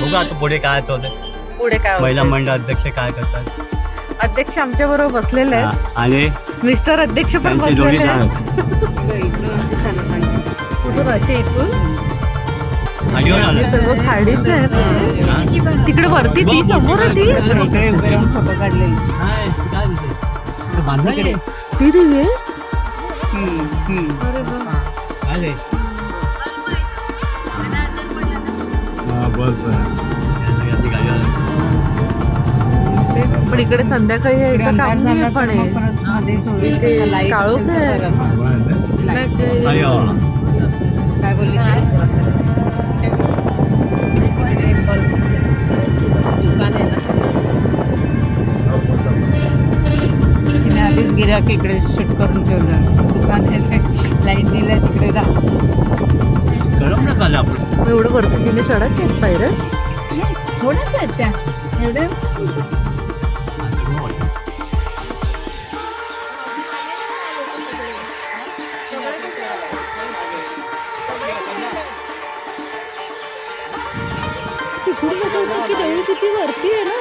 बघू आता पुढे काय होतं. पुढे काय महिला होतंय. मंडळ अध्यक्ष काय करतात. अध्यक्ष आमच्या बरोबर बसलेले आहेत. हा, आणि मिस्टर अध्यक्ष पण त्यांचे दोन्ही बसलेले आहेत. जण कुठून असे इथून आठवण आलं. सर्व खाडीच आहेत. तिकडे वरती ती समोर आहे ती. फोटो काढले. काय विषय? इथं बांधलं की नाही? ती देवी आहे. काय रे? हा, बस पण इकडे संध्याकाळी यायचं काम नाही पण आहे. इथे काळोख आहे. नाही ते- काय बोलली दुकान आहे ना. तिने आधीच गिऱ्हाईक इकडे शूट करून ठेवलं. दुकान लाईट दिलं तिकडे जा. गरम नका आलं आपण एवढं वरती तिने चढायचे आहेत पायऱ्या. थोड्याच आहेत त्या एवढ्या. तिकडून बघा की देऊळ किती वरती आहे ना.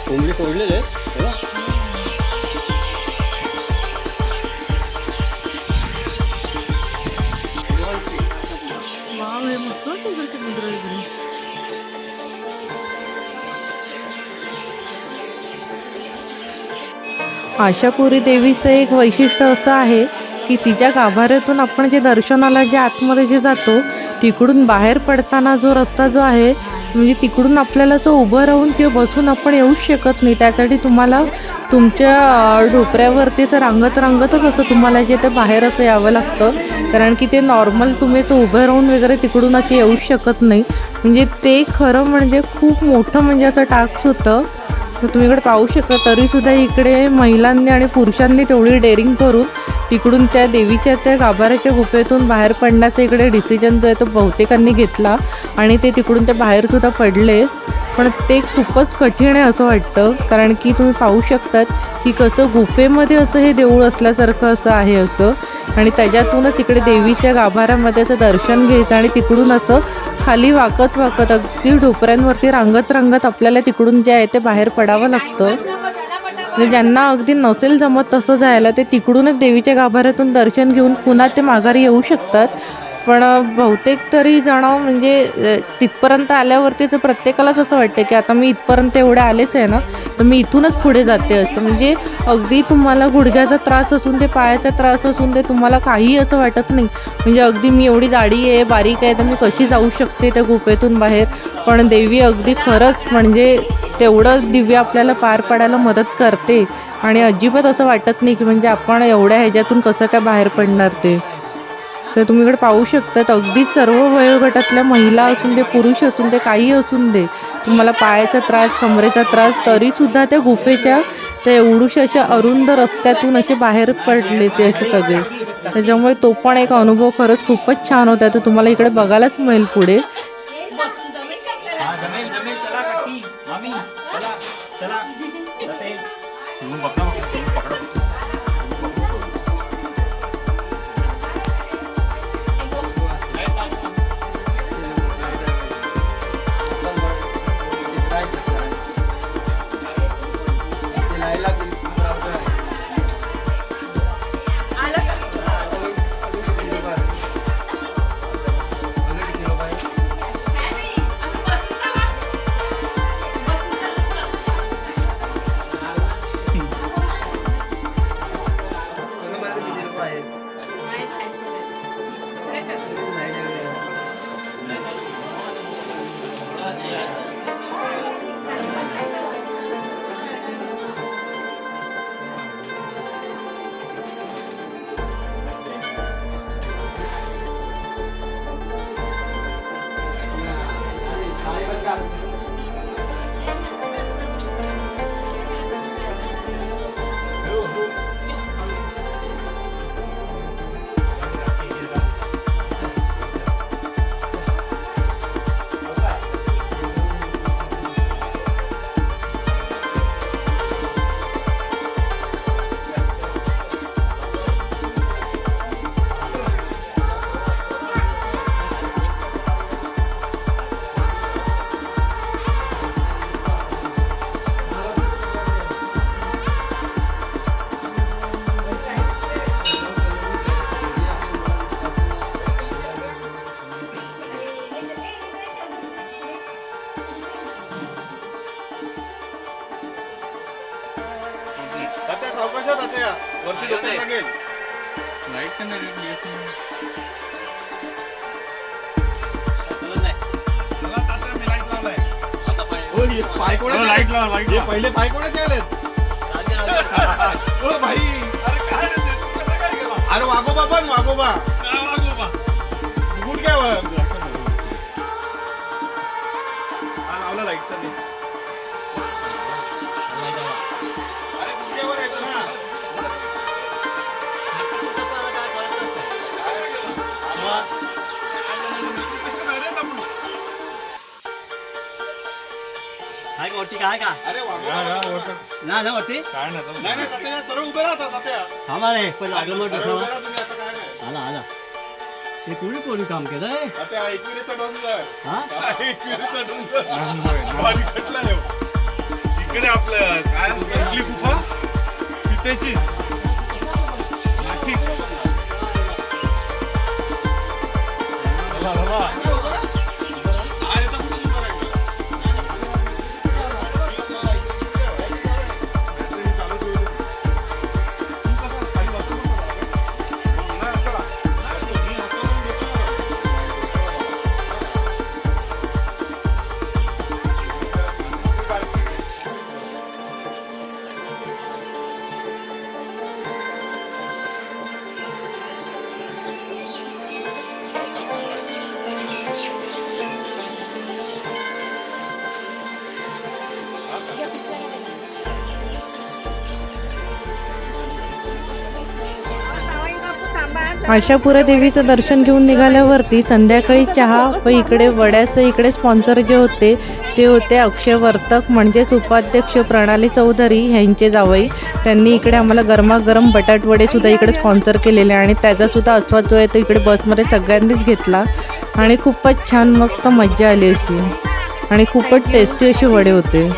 कोंबडी तोडलेले आहेत बघा. आशापुरी देवीचं एक वैशिष्ट्य असं आहे की तिच्या गाभाऱ्यातून आपण जे दर्शनाला जे आतमध्ये जे जातो तिकडून बाहेर पडताना जो रस्ता जो आहे म्हणजे तिकडून आपल्याला जो उभं राहून किंवा बसून आपण येऊच शकत नाही. त्यासाठी तुम्हाला तुमच्या ढोपऱ्यावरतीच रांगतच असं तुम्हाला जे ते बाहेर असं यावं लागतं. कारण की ते नॉर्मल तुम्ही तो उभं राहून वगैरे तिकडून असे येऊच शकत नाही. म्हणजे ते खरं म्हणजे खूप मोठं म्हणजे असं टास्क होतं. तर तुम्ही इकडे पाहू शकता तरीसुद्धा इकडे महिलांनी आणि पुरुषांनी तेवढी डेअरिंग करून तिकडून त्या देवीच्या त्या गाभाऱ्याच्या गुफेतून बाहेर पडण्याचा इकडे डिसिजन जो आहे तो बहुतेकांनी घेतला आणि ते तिकडून ते बाहेरसुद्धा पडले. पण ते खूपच कठीण आहे असं वाटतं. कारण की तुम्ही पाहू शकतात की कसं गुफेमध्ये असं हे देऊळ असल्यासारखं असं आहे असं. आणि त्याच्यातूनच इकडे देवीच्या गाभाऱ्यामध्ये असं दर्शन घ्यायचं आणि तिकडून असं खाली वाकत अगदी ढोपऱ्यांवरती रांगत आपल्याला तिकडून जे आहे ते बाहेर पडावं लागतं. म्हणजे ज्यांना अगदी नसेल जमत तसं जायला ते तिकडूनच देवीच्या गाभाऱ्यातून दर्शन घेऊन पुन्हा ते माघारी येऊ शकतात. पण बहुतेक तरी जण म्हणजे तिथपर्यंत आल्यावरती तर प्रत्येकालाच असं वाटतं की आता मी इथपर्यंत एवढे आलेच आहे ना तर मी इथूनच पुढे जाते असं. म्हणजे अगदी तुम्हाला गुडघ्याचा त्रास असून दे पायाचा त्रास असून दे तुम्हाला काही असं वाटत नाही. म्हणजे अगदी मी एवढी जाडी आहे बारीक आहे तर मी कशी जाऊ शकते त्या गुफेतून बाहेर. पण देवी अगदी खरंच म्हणजे तेवढं दिव्य आपल्याला पार पाडायला मदत करते आणि अजिबात असं वाटत नाही की म्हणजे आपण एवढ्या ह्याच्यातून कसं काय बाहेर पडणार ते. तर तुम्ही इकडे पाहू शकतात अगदी सर्व वयोगटातल्या महिला असून दे पुरुष असून दे काही असून दे तुम्हाला पायाचा त्रास कमरेचा त्रास तरीसुद्धा त्या गुफेच्या त्या एवढूशा अशा अरुंद रस्त्यातून असे बाहेर पडले ते असे सगळे. त्याच्यामुळे तो पण एक अनुभव खरंच खूपच छान होता. तर तुम्हाला इकडे बघायलाच मिळेल पुढे. पाय कोणाचे लाईट लावा लाईट हे पहिले पाय कोणाचे आलेत ओ भाई अरे वागोबा पण वागोबा गुडघ्यावर लावला लाईटचा नाही अरे गुडघ्यावर येतो ना काय वरती काय का अरे वागोबा ना ना वरती काय नाही नाही तात्या सरळ उभे राहतात तात्या थांबा रे पण लागलं मग सरळ उभे राहा तुम्ही आता काय नाही आला आला ते कोणी कोणी काम केलंय तात्या एकविरीचा डोंगर हा एकविरीचा डोंगर भारी खटला आहे हो. इकडे आपलं काय कुठली गुफा सीतेची नाशिक अरे तर कुठे उभं राहिलं? चालू ठेवलं. तू कसं खाली बसू नको ना. नाही, चला. नाही, मी हातावरून आशापुरा देवीचं दर्शन घेऊन निघाल्यावरती संध्याकाळी चहा व इकडे वड्याचं इकडे स्पॉन्सर जे होते ते होते अक्षय वर्तक म्हणजेच उपाध्यक्ष प्रणाली चौधरी ह्यांचे जावई. त्यांनी इकडे आम्हाला गरमागरम बटाट वडे सुद्धा इकडे स्पॉन्सर केलेले आणि त्याचासुद्धा आस्वाद जो आहे तो इकडे बसमध्ये सगळ्यांनीच घेतला आणि खूपच छान मस्त मज्जा आली अशी आणि खूपच टेस्टी असे वडे होते.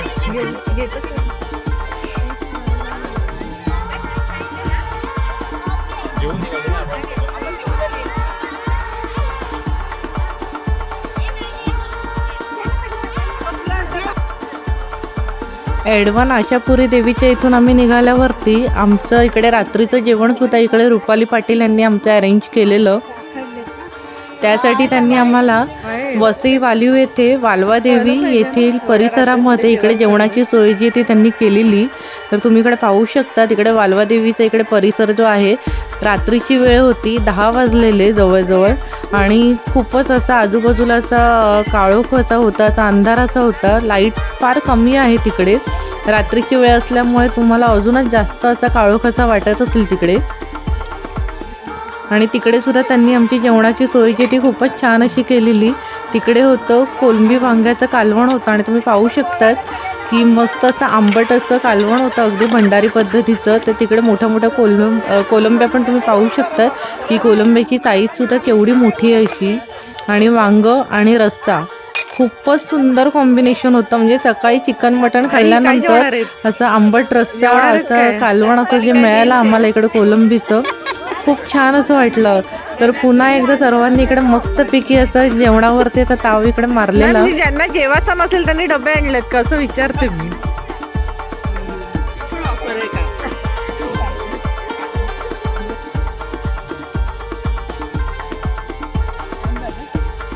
एडवान आशापुरी देवीच्या इथून आम्ही निघाल्यावरती आमचं इकडे रात्रीचं जेवणसुद्धा इकडे रुपाली पाटील यांनी आमचं अरेंज केलेलं. त्यासाठी त्यांनी आम्हाला वसई वालीव येथे वालवा देवी येथील परिसरामध्ये इकडे जेवणाची सोय जी ती त्यांनी केलेली. तर तुम्ही इकडे पाहू शकता तिकडे वालवा देवीचा इकडे परिसर जो आहे रात्रीची वेळ होती 10 वाजलेले जवळजवळ आणि खूपच असा आजूबाजूलाचा काळोखाचा होता असा अंधाराचा होता. लाईट फार कमी आहे तिकडे रात्रीची वेळ असल्यामुळे तुम्हाला अजूनच जास्त असा काळोखाचा वाटत असेल तिकडे. आणि तिकडे सुद्धा त्यांनी आमची जेवणाची सोय जी ती खूपच छान अशी केलेली. तिकडे होतं कोलंबी वांग्याचं कालवण होतं आणि तुम्ही पाहू शकतात की मस्त असं आंबट असं कालवण होतं अगदी भंडारी पद्धतीचं. तर तिकडे मोठ्या मोठ्या कोलंब्या पण तुम्ही पाहू शकतात की कोलंब्याची साईजसुद्धा केवढी मोठी आहे अशी. आणि वांगं आणि रस्सा खूपच सुंदर कॉम्बिनेशन होतं. म्हणजे सकाळी चिकन मटण खाल्ल्यानंतर असं आंबट रस्सा असं कालवण असं जे मिळालं आम्हाला इकडे कोलंबीचं खूप छान असं वाटलं. तर पुन्हा एकदा सर्वांनी इकडे मस्तपैकी असं जेवणावरती आता ताव इकडे मारलेला. ज्यांना जेवायचं नसेल त्यांनी डबे आणलेत का असं विचारते मी.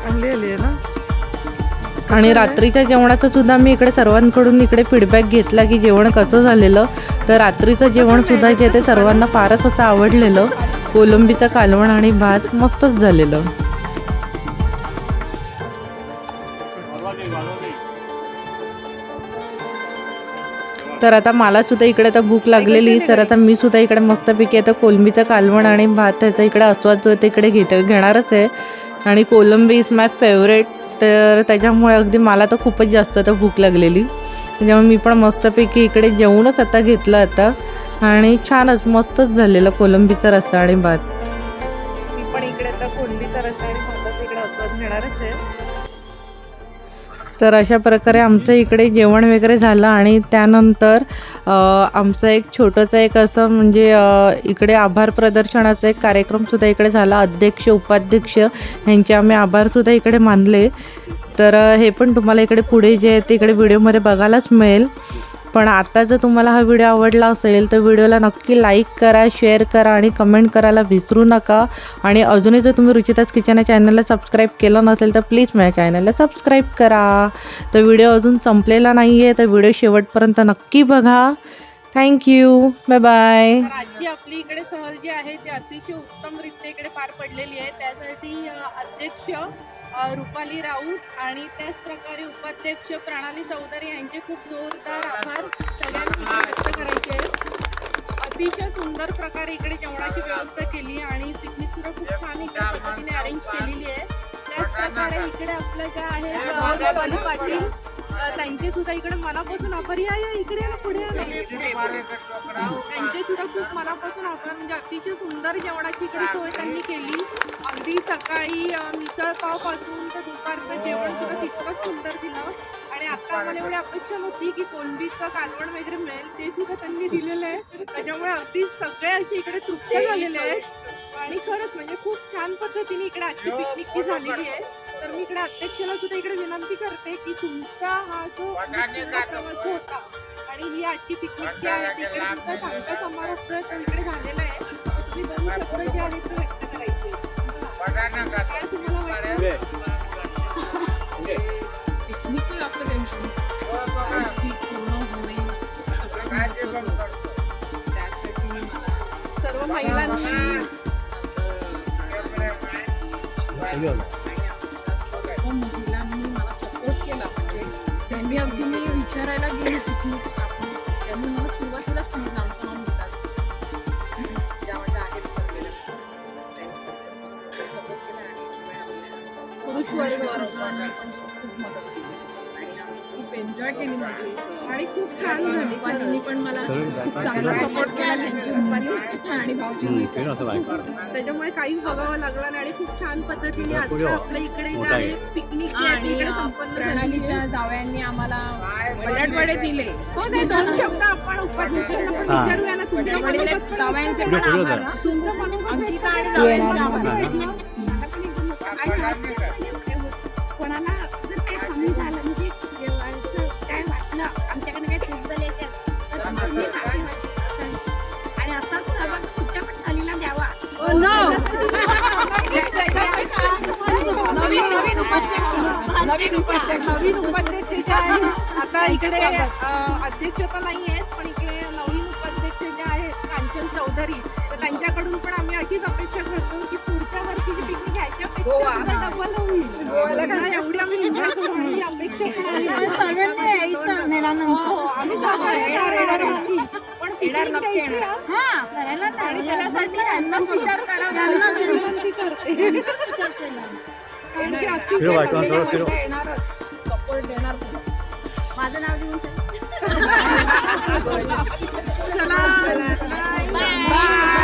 आणली ना. आणि रात्रीच्या जेवणाचं सुद्धा मी इकडे सर्वांकडून इकडे फीडबॅक घेतला की जेवण कसं झालेलं. तर रात्रीचं जेवण सुद्धा जे ते सर्वांना फारच असं आवडलेलं. कोलंबीचं कालवण आणि भात मस्तच झालेलं. तर आता मला सुद्धा इकडे आता भूक लागलेली. तर आता मी सुद्धा इकडे मस्तपैकी आता कोलंबीचं कालवण आणि भात त्याचा इकडे आस्वाद जो आहे ते इकडे घेणारच आहे. आणि कोलंबी इज माय फेवरेट. तर त्याच्यामुळे अगदी मला तर खूपच जास्त आता भूक लागलेली. त्याच्यामुळे मी पण मस्तपैकी इकडे जेवूनच आता घेतलं आता आणि छानच मस्तच झालेलं कोलंबीचा रस्सा आणि भात. मी पण इकडे आता कोलंबीचा रस्सा आणि भाताचा इकडे आस्वाद घेणारच आहे. तर अशा प्रकारे आमचं इकडे जेवण वगैरे झालं आणि त्यानंतर आमचं एक छोटंसं एक असं म्हणजे इकडे आभार प्रदर्शनाचा एक कार्यक्रमसुद्धा इकडे झाला. अध्यक्ष उपाध्यक्ष यांचे आम्ही आभारसुद्धा इकडे मानले. तर हे पण तुम्हाला इकडे पुढे जे आहे ते इकडे व्हिडिओमध्ये बघायलाच मिळेल. पण आता जर तुम्हाला हा व्हिडिओ आवडला असेल तर व्हिडिओला नक्की लाईक करा, शेअर करा आणि कमेंट करायला विसरू नका. आणि अजूनही जर तुम्ही रुचिताज किचन या चॅनलला सबस्क्राईब केलं नसेल तर प्लीज माझ्या चॅनलला सबस्क्राईब करा. तर व्हिडिओ अजून संपलेला नाही आहे, तर व्हिडिओ शेवटपर्यंत नक्की बघा. Thank you, bye bye. आजची आपली इकडे सहल जी आहे ती अतिशय उत्तमरित्या इकडे पार पडलेली आहे. त्यासाठी अध्यक्ष रुपाली राऊत आणि त्याच प्रकारे उपाध्यक्ष प्रणाली चौधरी यांचे खूप जोरदार आभार सगळ्यांनी व्यक्त करायचे आहेत. अतिशय सुंदर प्रकारे इकडे जेवणाची व्यवस्था केली आणि पिकनिक सुद्धा खूप छान इकडे पद्धतीने अरेंज केलेली आहे. त्याच प्रकारे इकडे आपल्या ज्या आहेत रुपाली पाटील त्यांचे सुद्धा इकडे मनापासून आभार. या इकडे या, पुढे या. त्यांचे सुद्धा खूप मनापासून आभार. म्हणजे अतिशय सुंदर जेवणाची इकडे सोय त्यांनी केली. अगदी सकाळी मिसळ पाव पासून तर दुपारचं जेवण सुद्धा तितकंच सुंदर दिलं. आणि आता आम्हाला एवढी अपेक्षा नव्हती की कोलंबीचं कालवण वगैरे मिळेल, ते सुद्धा त्यांनी दिलेलं आहे. त्याच्यामुळे अगदी सगळे असे इकडे तृप्त झालेले आहेत. आणि खरंच म्हणजे खूप छान पद्धतीने इकडे आजची पिकनिक झालेली आहे. तर मी इकडे अध्यक्षाला सुद्धा इकडे विनंती करते की तुमचा हा जो प्रवास होता आणि ही आजची पिकनिक जी आहे तिकडे सुद्धा चांगला समारोह तर इकडे झालेला आहे. तुम्ही 2 शब्द जे आहेत ते व्यक्त करायचे. काय तुम्हाला वाटतं? पिकनिक असं टेन्शन पूर्ण होणे सगळं महत्त्वाचं. त्यासाठी सर्व महिलांनी महिलांनी मला सपोर्ट केला. म्हणजे त्यांनी अगदी मी विचारायला गेली पिकनिक त्यांनी मला सुरुवातीला सांगितलं आमचं नाव म्हणतात ज्या माझ्या आहेत करलेल्या त्यांनी सपोर्ट केला आणि पुरुष वर्गाने पण खूप मदत केली आणि आम्ही खूप एन्जॉय केली माझी आणि खूप छान झाली. रुपालींनी पण मला खूप चांगला सपोर्ट केला. थँक्यू रुपाली आणि भाऊजींनी त्याच्यामुळे काहीच बघावं लागलं नाही आणि खूप छान पद्धतीने आता आपल्या इकडे जे आहे पिकनिक जी आहे ती इकडे संपन्न झालेली आहे. प्रणालीच्या जावयांनी आम्हाला वडाटवडे दिले. हो नाही, 2 शब्द आपण उपाध्यक्षांना पण विचारूया ना. तुमच्या मनोगत जावयांचे पण आभार. तुमचं मनोगत अंकिता आणि जावयांचे आभार. कोणाला जर काही कमी झालं म्हणजे जेवणाचं काय वाटलं आमच्याकडे काही चूक झाली तर तुम्ही माफी मागितली. आणि असाच सहभाग पुढच्या पण सालीला द्यावा. नवीन उपाध्यक्ष जे आहे आता इकडे अध्यक्ष तर नाही आहेत, पण इकडे नवीन उपाध्यक्ष जे आहेत कांचन चौधरी, तर त्यांच्याकडून पण आम्ही अशीच अपेक्षा करतो की पुढच्या वर्षीची पिकनिक घ्यायच्या डबल होईल. एवढी आम्ही एन्जॉय करू ही अपेक्षा पण आहे. सर्वांनी यायचं नेल्यानंतर. हो, आम्ही येणार नक्की. पण येणार नक्की येणार. हा करायला आणि नाही. त्याच्यासाठी यांना विचार करावा विनंती करते. कारण की आजची फिरवा, वेळ थोडं फिरवा. येणारच सपोर्ट देणार तुला. माझं नाव देऊन ठेव. चला बाय.